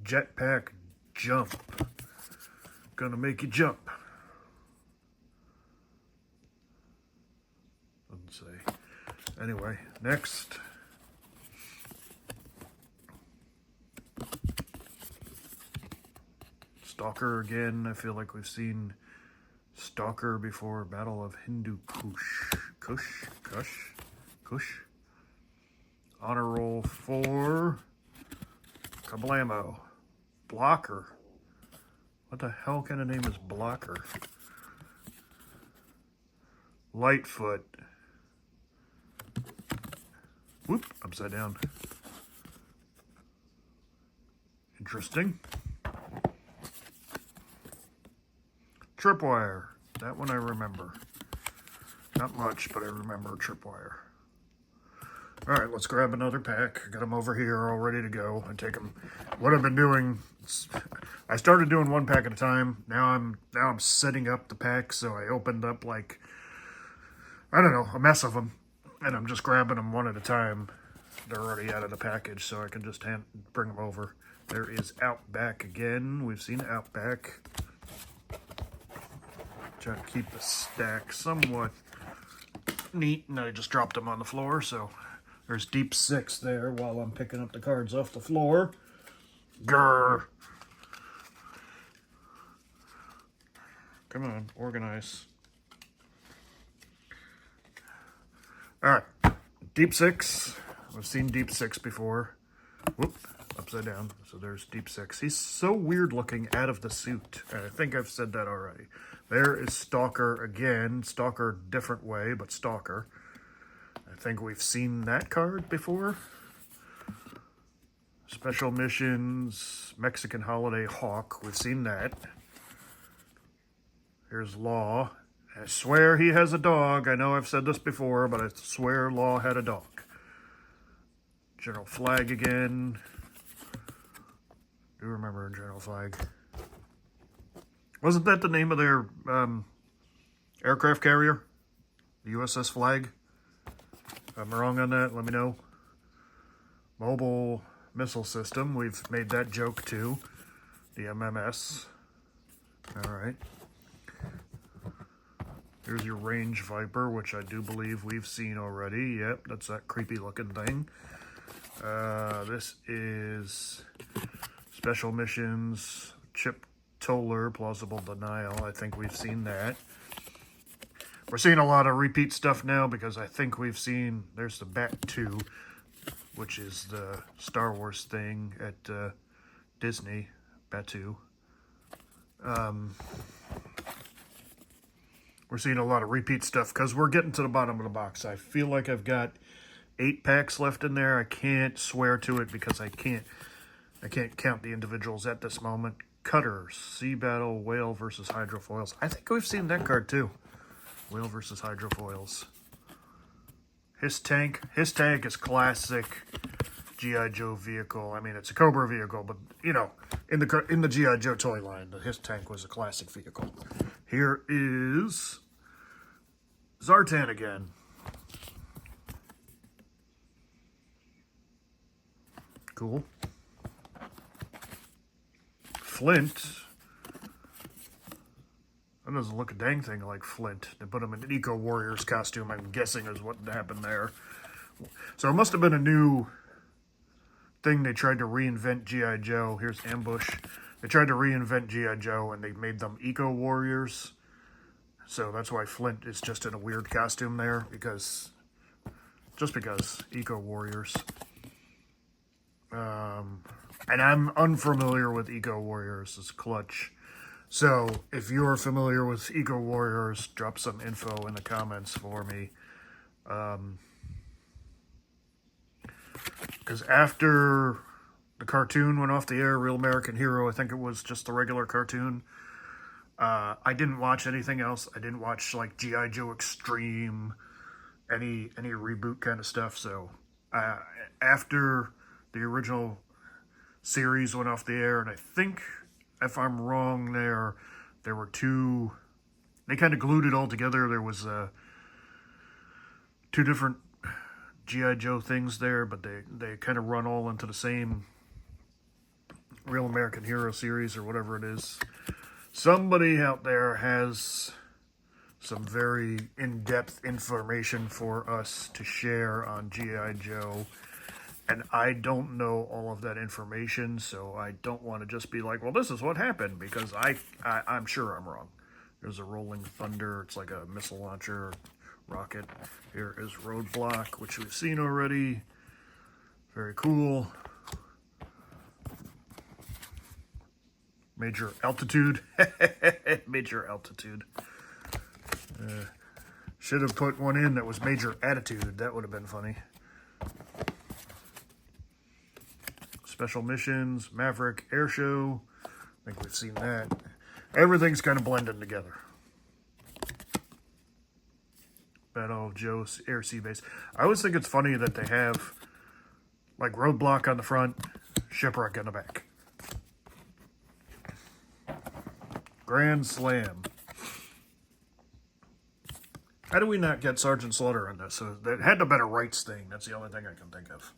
Jetpack Jump. Gonna make you jump. Doesn't say. Anyway, next. Stalker again. I feel like we've seen Stalker before. Battle of Hindu Kush. Kush. Honor roll for Kablamo. Blocker. What the hell kind of name is Blocker? Lightfoot. Whoop, upside down. Interesting. Tripwire. That one I remember. Not much, but I remember Tripwire. All right, let's grab another pack. Got them over here all ready to go and take them. What I've been doing, I started doing one pack at a time. Now I'm setting up the pack, so I opened up like, I don't know, a mess of them, and I'm just grabbing them one at a time. They're already out of the package, so I can just bring them over. There is Outback again. We've seen Outback. Try to keep the stack somewhat neat, and I just dropped them on the floor, so there's Deep Six there while I'm picking up the cards off the floor. Grr. Come on, organize. All right, Deep Six. We've seen Deep Six before. Whoop, upside down. So there's Deep Six. He's so weird looking out of the suit. I think I've said that already. There is Stalker again. Stalker different way, but Stalker. I think we've seen that card before. Special Missions, Mexican Holiday Hawk. We've seen that. Here's Law. I swear he has a dog. I know I've said this before, but I swear Law had a dog. General Flag again. Do remember General Flag. Wasn't that the name of their aircraft carrier? The USS Flag? If I'm wrong on that, let me know. Mobile Missile System. We've made that joke too. The MMS. Alright. Here's your Range Viper, which I do believe we've seen already. Yep, that's that creepy looking thing. This is Special Missions, Chip Toller, Plausible Denial. I think we've seen that. We're seeing a lot of repeat stuff now because I think we've seen, there's the Bat-2, which is the Star Wars thing at Disney, Bat-2. We're seeing a lot of repeat stuff because we're getting to the bottom of the box. I feel like I've got 8 packs left in there. I can't swear to it because I can't count the individuals at this moment. Cutters, Sea Battle, Whale versus Hydrofoils. I think we've seen that card too. Whale versus Hydrofoils. His tank is classic G.I. Joe vehicle. I mean, it's a Cobra vehicle, but you know, in the G.I. Joe toy line, his tank was a classic vehicle. Here is Zartan again. Cool. Flint. That doesn't look a dang thing like Flint. They put him in an Eco Warriors costume, I'm guessing is what happened there. So it must have been a new thing. They tried to reinvent G.I. Joe. Here's Ambush. They tried to reinvent G.I. Joe and they made them Eco Warriors. So that's why Flint is just in a weird costume there, because Eco Warriors. And I'm unfamiliar with Eco Warriors. It's Clutch. So if you're familiar with Eco Warriors, drop some info in the comments for me. Because after the cartoon went off the air, Real American Hero, I think it was just the regular cartoon. I didn't watch anything else. I didn't watch like G.I. Joe Extreme, any reboot kind of stuff. So after the original series went off the air, and I think, if I'm wrong, there were two. They kind of glued it all together. There was 2 different G.I. Joe things there, but they kind of run all into the same Real American Hero series or whatever it is. Somebody out there has some very in-depth information for us to share on G.I. Joe. And I don't know all of that information, so I don't want to just be like, well, this is what happened, because I'm sure I'm wrong. There's a Rolling Thunder. It's like a missile launcher rocket. Here is Roadblock, which we've seen already. Very cool. Major Altitude. Major Altitude. Should have put one in that was Major Attitude. That would have been funny. Special Missions, Maverick Air Show. I think we've seen that. Everything's kind of blending together. Battle of Joe Air Sea Base. I always think it's funny that they have like Roadblock on the front, Shipwreck on the back. Grand Slam. How do we not get Sergeant Slaughter on this? So they had the Better Rights thing. That's the only thing I can think of.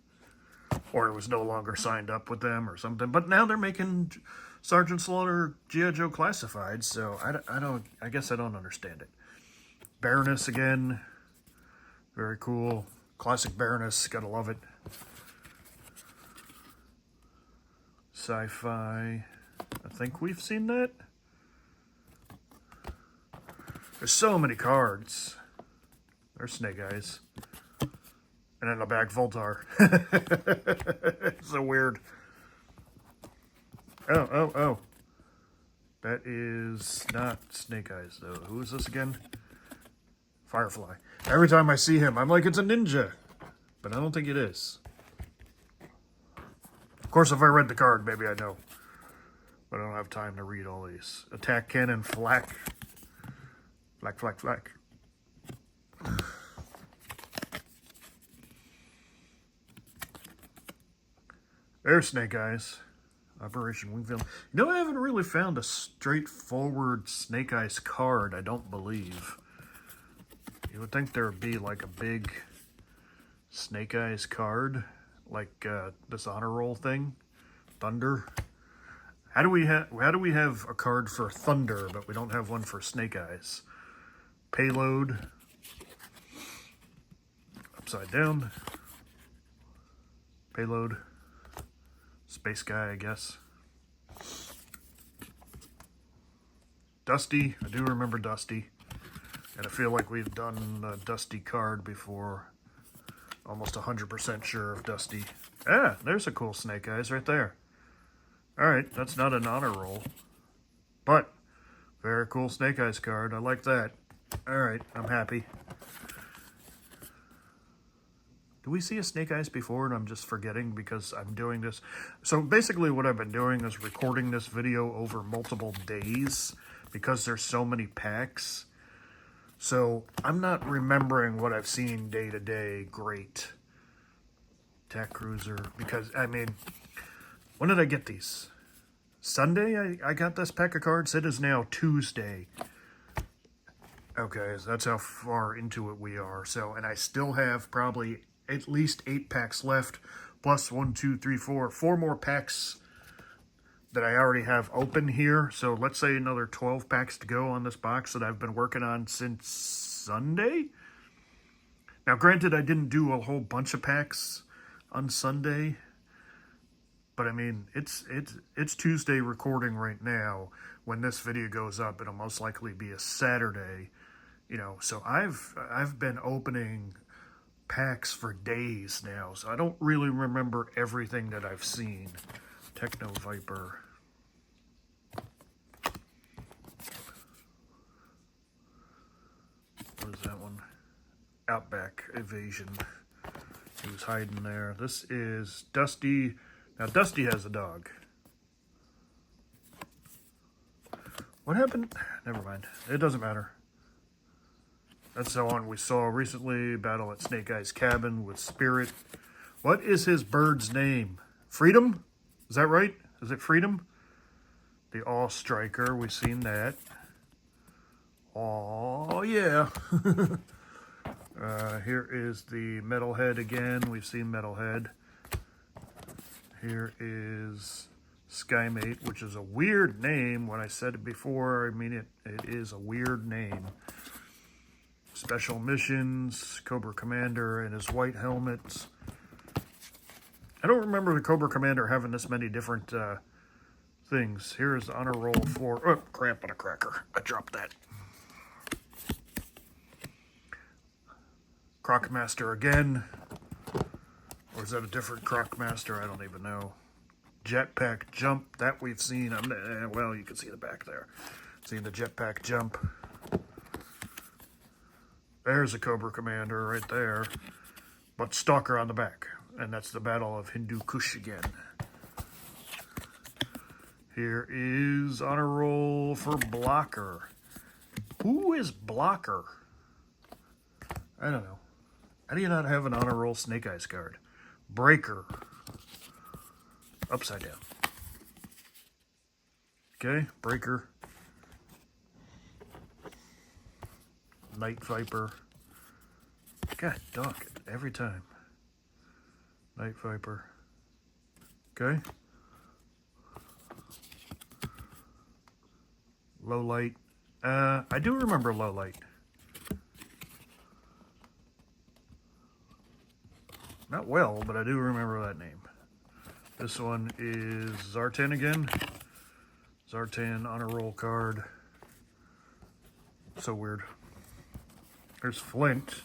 Or it was no longer signed up with them or something. But now they're making Sergeant Slaughter G.I. Joe Classified, so I guess I don't understand it. Baroness again. Very cool. Classic Baroness. Gotta love it. Sci-fi. I think we've seen that. There's so many cards. There's Snake Eyes. And in the back, Voltar. So weird. Oh. That is not Snake Eyes, though. Who is this again? Firefly. Every time I see him, I'm like, it's a ninja. But I don't think it is. Of course, if I read the card, maybe I know. But I don't have time to read all these. Attack Cannon Flak. Flak, flak, flak. There's Snake Eyes. Operation Wingfield. You know, I haven't really found a straightforward Snake Eyes card, I don't believe. You would think there would be like a big Snake Eyes card, like this honor roll thing, Thunder. How do we have a card for Thunder, but we don't have one for Snake Eyes? Payload. Upside down. Payload. Space Guy, I guess. Dusty. I do remember Dusty. And I feel like we've done a Dusty card before. Almost 100% sure of Dusty. Ah, there's a cool Snake Eyes right there. Alright, that's not an honor roll. But, very cool Snake Eyes card. I like that. Alright, I'm happy. Do we see a Snake Eyes before and I'm just forgetting because I'm doing this? So basically what I've been doing is recording this video over multiple days because there's so many packs. So I'm not remembering what I've seen day to day. Great. Attack Cruiser. Because, I mean, when did I get these? Sunday I got this pack of cards. It is now Tuesday. Okay, so that's how far into it we are. So, and I still have probably at least 8 packs left, plus 1, 2, 3, 4 more packs that I already have open here. So let's say another 12 packs to go on this box that I've been working on since Sunday. Now, granted, I didn't do a whole bunch of packs on Sunday, but I mean, it's Tuesday recording right now. When this video goes up, it'll most likely be a Saturday. You know, so I've been opening packs for days now, so I don't really remember everything that I've seen. Techno Viper. What is that one? Outback Evasion. He was hiding there. This is Dusty. Now, Dusty has a dog. What happened? Never mind. It doesn't matter. That's the one we saw recently. Battle at Snake Eyes Cabin with Spirit. What is his bird's name? Freedom? Is that right? Is it Freedom? The Awe Striker. We've seen that. Oh, yeah. Here is the Metalhead again. We've seen Metalhead. Here is Skymate, which is a weird name. When I said it before, I mean it is a weird name. Special Missions, Cobra Commander and his white helmets. I don't remember the Cobra Commander having this many different things. Here's the honor roll for... Oh, crap on a cracker. I dropped that. Crocmaster again. Or is that a different Crocmaster? I don't even know. Jetpack Jump. That we've seen. Well, you can see the back there. Seen the Jetpack Jump. There's a Cobra Commander right there. But Stalker on the back. And that's the Battle of Hindu Kush again. Here is honor roll for Blocker. Who is Blocker? I don't know. How do you not have an honor roll Snake Eyes card? Breaker. Upside down. Okay, Breaker. Night Viper. God, dog it every time. Night Viper. Okay. Low Light. I do remember Low Light. Not well, but I do remember that name. This one is Zartan again. Zartan honor roll card. So weird. There's Flint.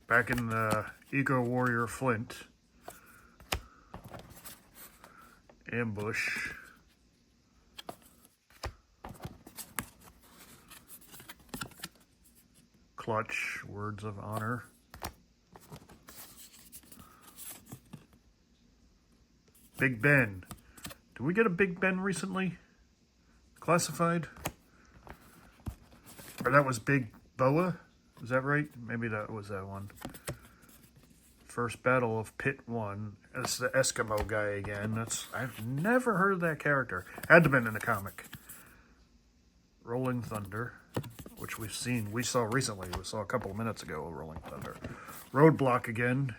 Back in the Eco Warrior Flint. Ambush. Clutch, Words of Honor. Big Ben. Did we get a Big Ben recently? Classified? Or that was Big Boa? Is that right? Maybe that was that one. First Battle of Pit 1. That's the Eskimo guy again. I've never heard of that character. Had to have been in the comic. Rolling Thunder, which we saw recently. We saw a couple of minutes ago of Rolling Thunder. Roadblock again.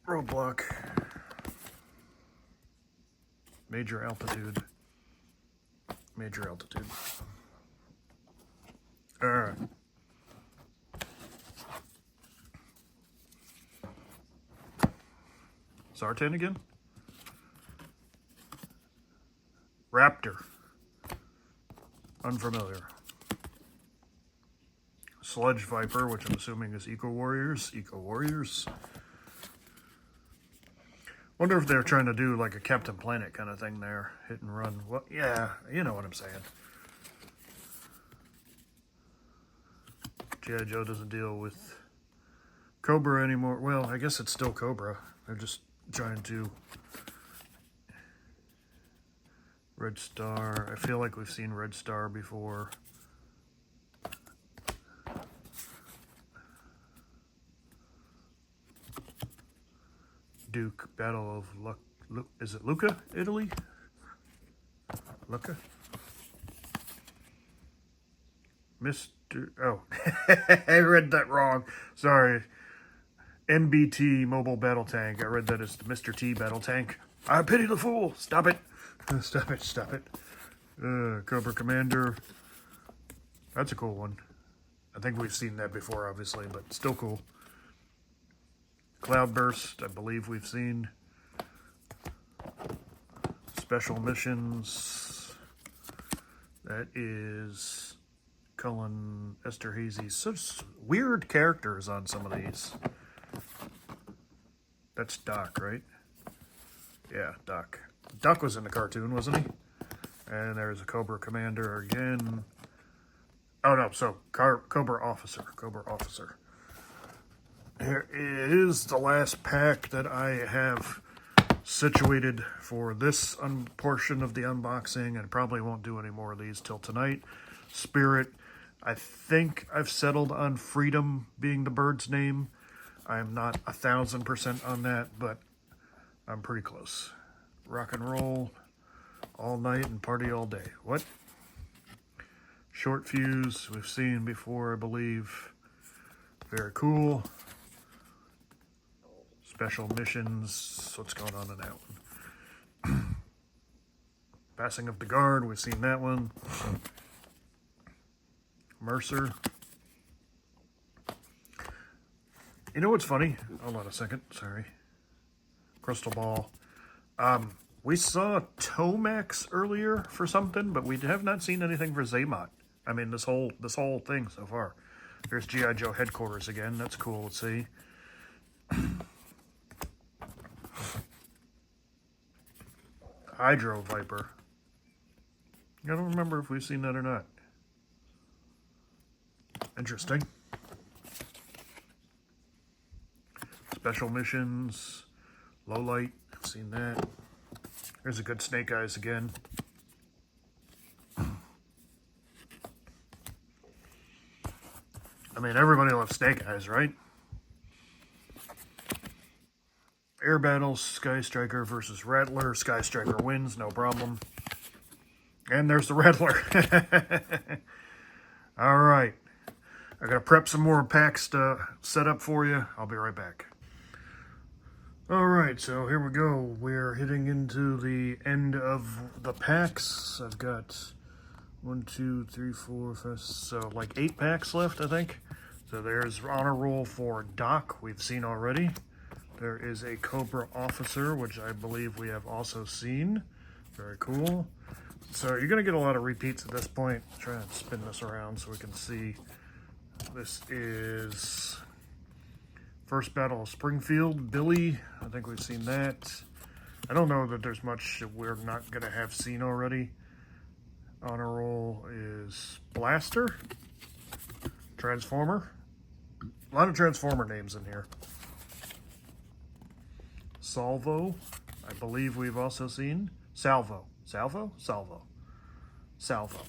Roadblock. Major Altitude. Major Altitude. Alright. Zartan again? Raptor. Unfamiliar. Sludge Viper, which I'm assuming is Eco Warriors. Eco Warriors. Wonder if they're trying to do like a Captain Planet kind of thing there. Hit and run. Well, yeah, you know what I'm saying. G.I. Joe doesn't deal with Cobra anymore. Well, I guess it's still Cobra. They're just trying to... Red Star. I feel like we've seen Red Star before. Duke, Battle of is it Lucca, Italy? Lucca? Mr. Oh, I read that wrong. Sorry. MBT Mobile Battle Tank. I read that as the Mr. T Battle Tank. I pity the fool. Stop it. Stop it. Stop it. Cobra Commander. That's a cool one. I think we've seen that before, obviously, but still cool. Cloudburst, I believe we've seen. Special Missions. That is Cullen Esterhazy. Such weird characters on some of these. That's Doc, right? Yeah, Doc. Doc was in the cartoon, wasn't he? And there's a Cobra Commander again. Oh, no, so Cobra Officer. Cobra Officer. Here is the last pack that I have situated for this portion of the unboxing, and probably won't do any more of these till tonight. Spirit. I think I've settled on Freedom being the bird's name. I'm not 1,000% on that, but I'm pretty close. Rock and roll all night and party all day. What? Short Fuse, we've seen before, I believe. Very cool. Special Missions, what's going on in that one? Passing of the Guard, we've seen that one. Mercer. You know what's funny? Hold on a second, sorry. Crystal Ball. We saw Tomax earlier for something, but we have not seen anything for Zaymot. I mean, this whole thing so far. There's G.I. Joe headquarters again. That's cool to see. Hydro Viper. I don't remember if we've seen that or not. Interesting. Special Missions. Low Light. I've seen that. There's a good Snake Eyes again. I mean, everybody loves Snake Eyes, right? Air Battles, Sky Striker versus Rattler. Sky Striker wins, no problem. And there's the Rattler. All right. I got to prep some more packs to set up for you. I'll be right back. All right, so here we go. We're hitting into the end of the packs. I've got 1, 2, 3, 4, 5, so like 8 packs left, I think. So there's Honor Roll for Doc, we've seen already. There is a Cobra Officer, which I believe we have also seen. Very cool. So you're going to get a lot of repeats at this point. Try and spin this around so we can see. This is First Battle of Springfield. Billy, I think we've seen that. I don't know that there's much that we're not going to have seen already. Honor roll is Blaster, Transformer. A lot of Transformer names in here. Salvo, I believe we've also seen. Salvo. Salvo? Salvo. Salvo.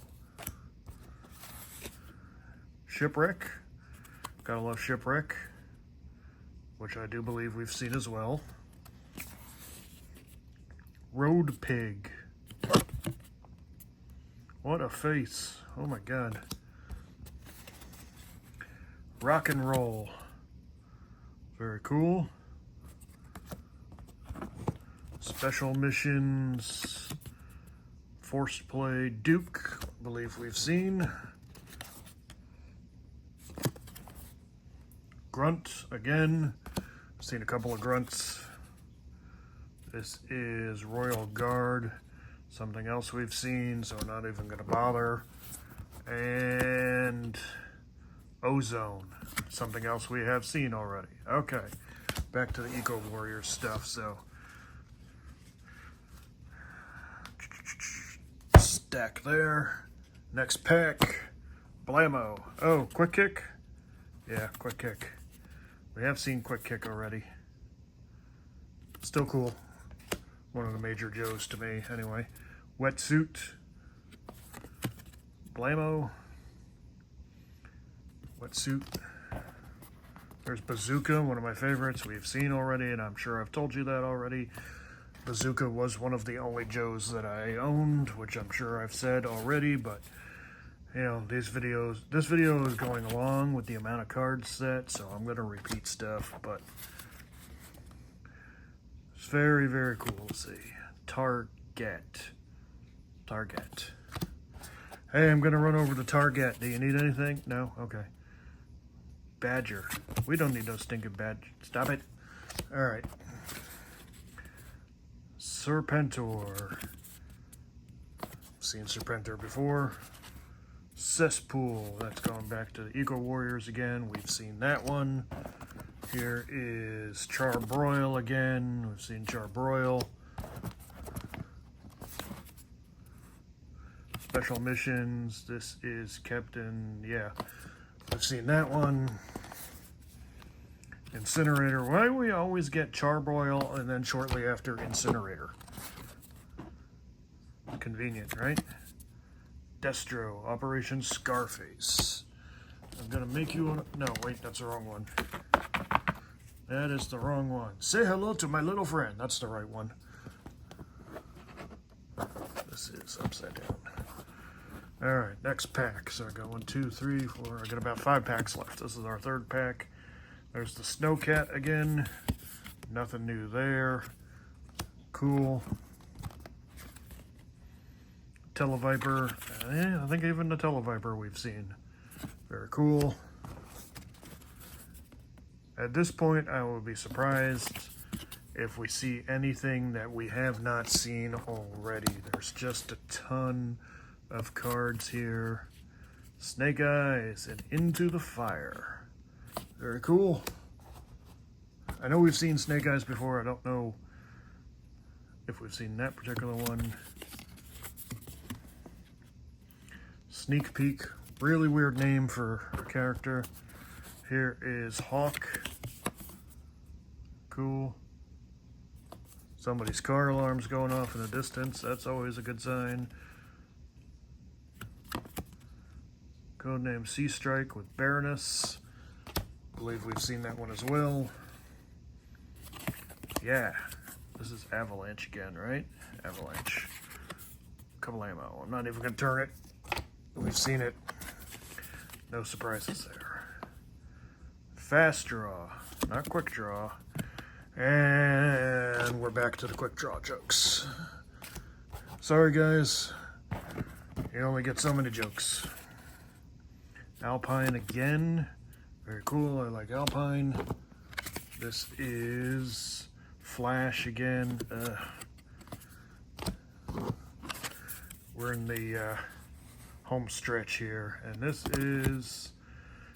Shipwreck. Gotta love Shipwreck, which I do believe we've seen as well. Road Pig. What a face. Oh my god. Rock and Roll. Very cool. Special Missions. Forced Play Duke. I believe we've seen. Grunt again. I've seen a couple of grunts. This is Royal Guard. Something else we've seen, so not even going to bother. And Ozone. Something else we have seen already. Okay, back to the Eco Warrior stuff. So stack there. Next pack. Blammo. Oh, Quick Kick. Yeah, Quick Kick. We have seen Quick Kick already. Still cool. One of the major Joes to me, anyway. Wetsuit. Blammo. Wetsuit. There's Bazooka, one of my favorites we've seen already, and I'm sure I've told you that already. Bazooka was one of the only Joes that I owned, which I'm sure I've said already, but you know, this video is going along with the amount of cards set, so I'm going to repeat stuff, but it's very, very cool to see. Target. Hey, I'm going to run over to Target. Do you need anything? No? Okay. Badger. We don't need no stinking badger. Stop it. All right. Serpentor. Seen Serpentor before. Cesspool. That's going back to the Eco Warriors again. We've seen that one. Here is Charbroil again. We've seen Charbroil. Special Missions. This is Captain. Yeah. We've seen that one. Incinerator. Why do we always get Charbroil and then shortly after Incinerator? Convenient, right? Destro. Operation Scarface. I'm gonna make you no, wait, that's the wrong one. That is the wrong one. Say hello to my little friend. That's the right one. This is upside down. All right, next pack. So I got 1, 2, 3, 4. I got about 5 packs left. This is our third pack. There's the Snowcat again. Nothing new there. Cool. Televiper. I think even the Televiper we've seen. Very cool. At this point, I will be surprised if we see anything that we have not seen already. There's just a ton of cards here. Snake Eyes and Into the Fire. Very cool. I know we've seen Snake Eyes before. I don't know if we've seen that particular one. Sneak Peek. Really weird name for a character. Here is Hawk. Cool. Somebody's car alarm's going off in the distance. That's always a good sign. Codename Sea Strike with Baroness. I believe we've seen that one as well. Yeah. This is Avalanche again, right? Avalanche. Couple ammo. I'm not even going to turn it. We've seen it. No surprises there. Fast Draw. Not Quick Draw. And we're back to the Quick Draw jokes. Sorry, guys. You only get so many jokes. Alpine again. Very cool. I like Alpine. This is Flash again. We're in the home stretch here. And this is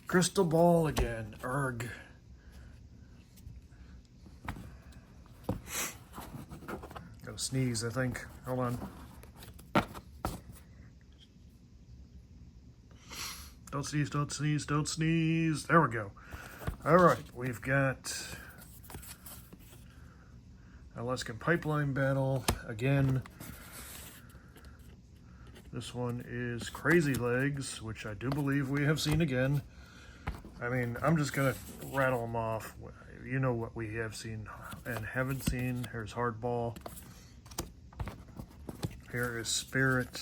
Crystal Ball again. Erg. Gotta sneeze, I think. Hold on. Don't sneeze, don't sneeze, don't sneeze. There we go. All right, we've got Alaskan Pipeline Battle again. This one is Crazy Legs, which I do believe we have seen again. I mean, I'm just going to rattle them off. You know what we have seen and haven't seen. Here's Hardball. Here is Spirit.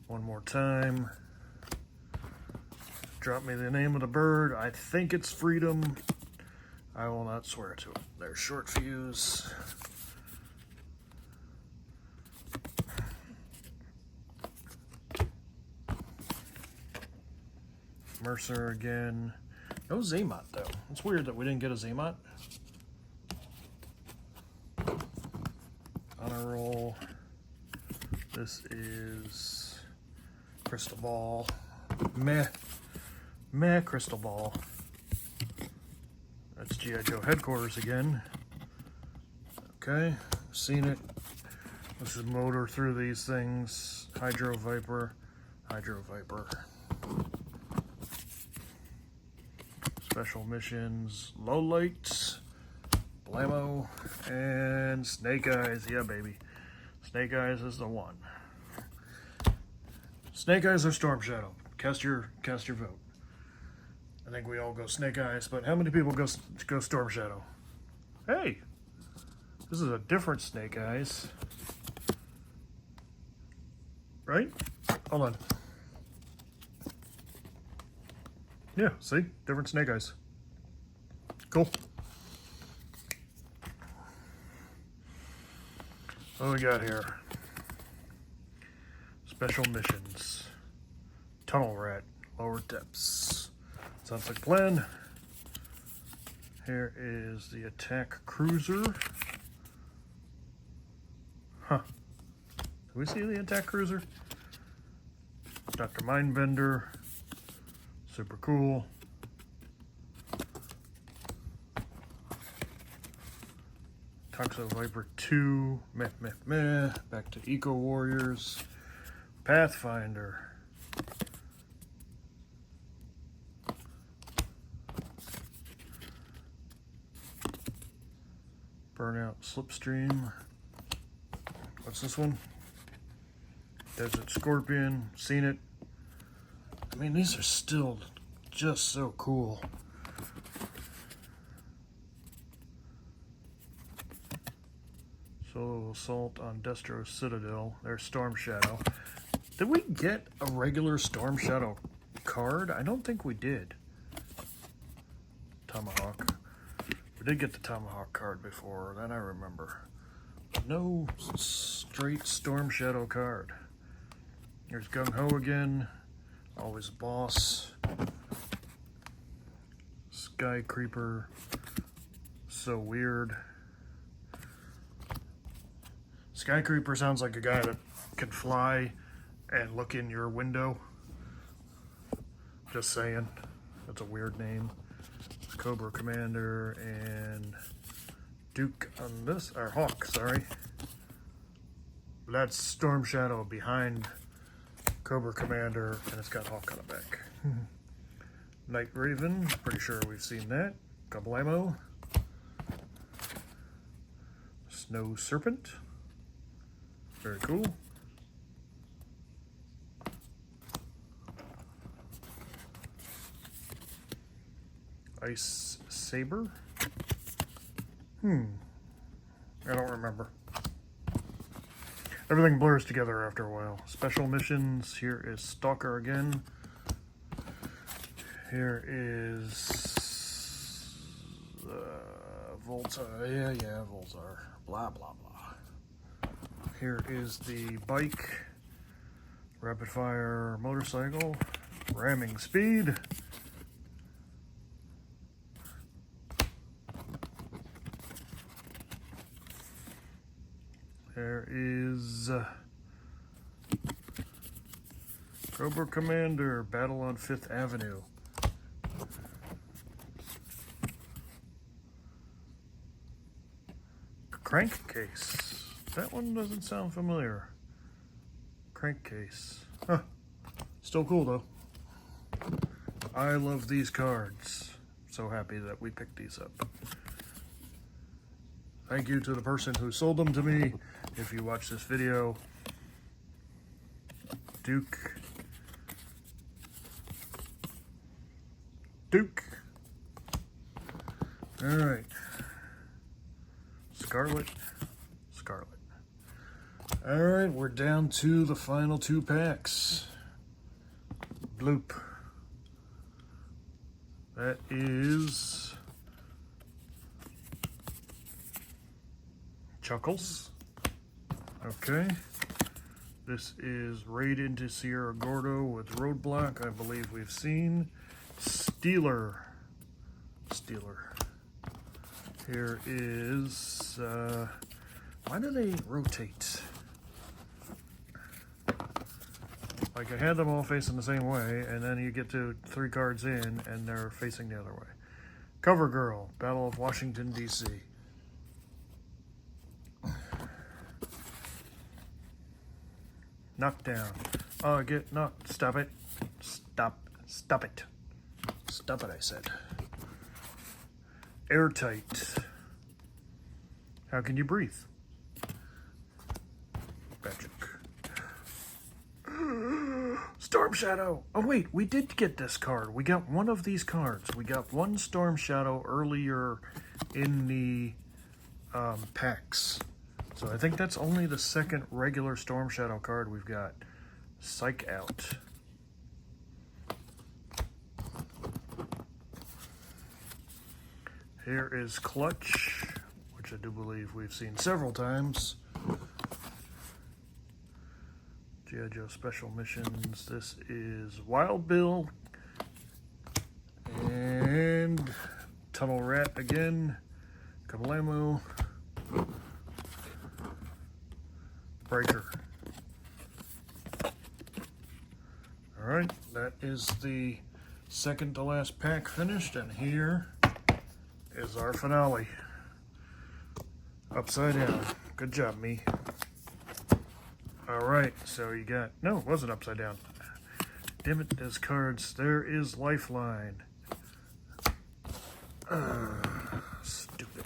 One more time. Drop me the name of the bird. I think it's Freedom. I will not swear to it. There's Short Fuse. Mercer again. No Zaymot though. It's weird that we didn't get a Zaymot. Honor Roll. This is Crystal Ball. Meh Crystal Ball. That's G.I. Joe Headquarters again. Okay, seen it. Let's just motor through these things. Hydro Viper. Special Missions, Low Lights, Blammo, and Snake Eyes. Yeah, baby. Snake Eyes is the one. Snake Eyes or Storm Shadow? Cast your vote. I think we all go Snake Eyes, but how many people go Storm Shadow? Hey, this is a different Snake Eyes, right? Hold on. Yeah, see? Different Snake Eyes. Cool. What do we got here? Special Missions. Tunnel Rat. Lower Depths. Sounds like a plan. Here is the Attack Cruiser. Huh. Do we see the Attack Cruiser? Dr. Mindbender. Super cool. Toxo Viper 2. Meh. Back to Eco Warriors. Pathfinder. Burnout Slipstream. What's this one? Desert Scorpion. Seen it. I mean, these are still just so cool. Solo Assault on Destro Citadel. There's Storm Shadow. Did we get a regular Storm Shadow card? I don't think we did. Tomahawk. We did get the Tomahawk card before, that I remember. No straight Storm Shadow card. Here's Gung Ho again. Always Boss. Sky Creeper. So weird. Sky Creeper sounds like a guy that can fly and look in your window. Just saying. That's a weird name. Cobra Commander and Duke on this, or Hawk, sorry. That's Storm Shadow behind Cobra Commander, and it's got Hawk on the back. Night Raven, pretty sure we've seen that. Kablamo. Snow Serpent. Very cool. Ice Saber. I don't remember. Everything blurs together after a while. Special Missions. Here is Stalker again. Here is Voltar. Yeah, Voltar. Blah, blah, blah. Here is the bike. Rapid Fire Motorcycle. Ramming Speed. There is Cobra Commander, Battle on 5th Avenue. Crankcase. That one doesn't sound familiar. Crankcase. Huh. Still cool though. I love these cards. So happy that we picked these up. Thank you to the person who sold them to me. If you watch this video, Duke. All right. Scarlet. All right, we're down to the final 2 packs. Bloop. That is Chuckles. Okay. This is Raid into Sierra Gordo with Roadblock. I believe we've seen Steeler. Here is, why do they rotate? Like, I had them all facing the same way, and then you get to 3 cards in, and they're facing the other way. Cover Girl, Battle of Washington, D.C. Knockdown. Oh, get knocked. Stop it. Stop it. Stop it, I said. Airtight. How can you breathe? Magic. Storm Shadow. Oh wait, we did get this card. We got one of these cards. We got one Storm Shadow earlier in the packs. So I think that's only the second regular Storm Shadow card we've got. Psych out. Here is Clutch, which I do believe we've seen several times. G.I. Joe Special Missions. This is Wild Bill. And Tunnel Rat again. Kabalamu. Breaker. Alright, that is the second to last pack finished, and here is our finale. Upside down. Good job, me. Alright, so you got... No, it wasn't upside down. Damn it, there's cards. There is Lifeline. Stupid.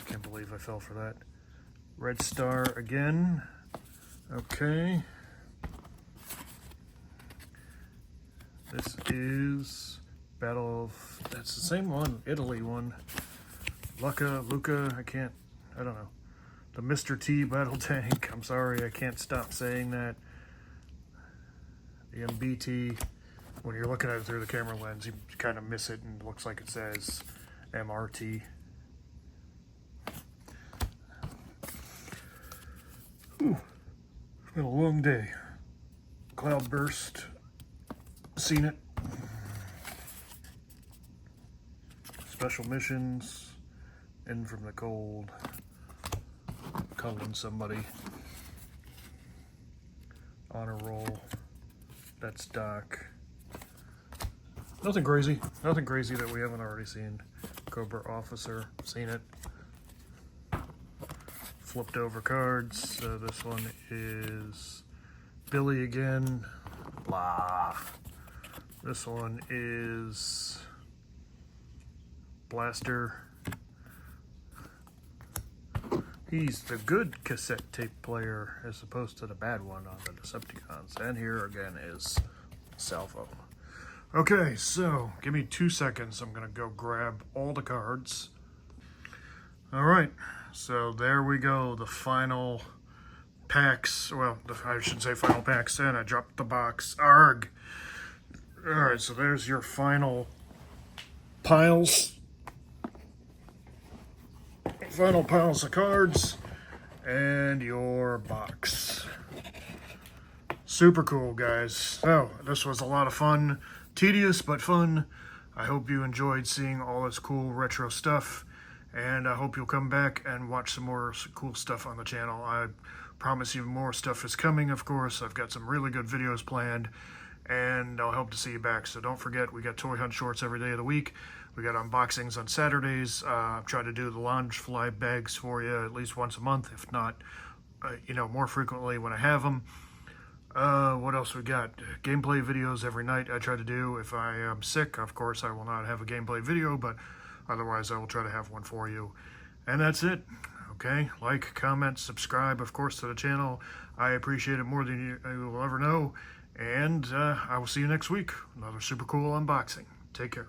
Can't believe I fell for that. Red Star again. Okay. This is Battle of... That's the same one. Italy one. Luca, I don't know. The Mr. T Battle Tank. I'm sorry, I can't stop saying that. The MBT. When you're looking at it through the camera lens, you kind of miss it and it looks like it says MRT. Whew. It's been a long day. Cloudburst. Seen it. Special Missions. In from the Cold. Cuddling somebody. Honor Roll. That's Doc. Nothing crazy. Nothing crazy that we haven't already seen. Cobra Officer. Seen it. Flipped over cards. This one is Billy again. Blah. This one is Blaster. He's the good cassette tape player as opposed to the bad one on the Decepticons. And here again is Salvo. Okay, so give me 2 seconds. I'm going to go grab all the cards. All right, so there we go. The final packs. Well, I shouldn't say final packs. And I dropped the box. Arg. All right, so there's your final piles. Final piles of cards and your box. Super cool, guys. So this was a lot of fun. Tedious but fun. I hope you enjoyed seeing all this cool retro stuff, and I hope you'll come back and watch some more cool stuff on the channel. I promise you more stuff is coming, of course. I've got some really good videos planned, and I'll hope to see you back. So don't forget, we got Toy Hunt Shorts every day of the week. We got unboxings on Saturdays. Try to do the Loungefly bags for you at least once a month, if not, more frequently when I have them. What else we got? Gameplay videos every night I try to do. If I am sick, of course, I will not have a gameplay video, but otherwise I will try to have one for you. And that's it. Okay, like, comment, subscribe, of course, to the channel. I appreciate it more than you will ever know. And I will see you next week. Another super cool unboxing. Take care.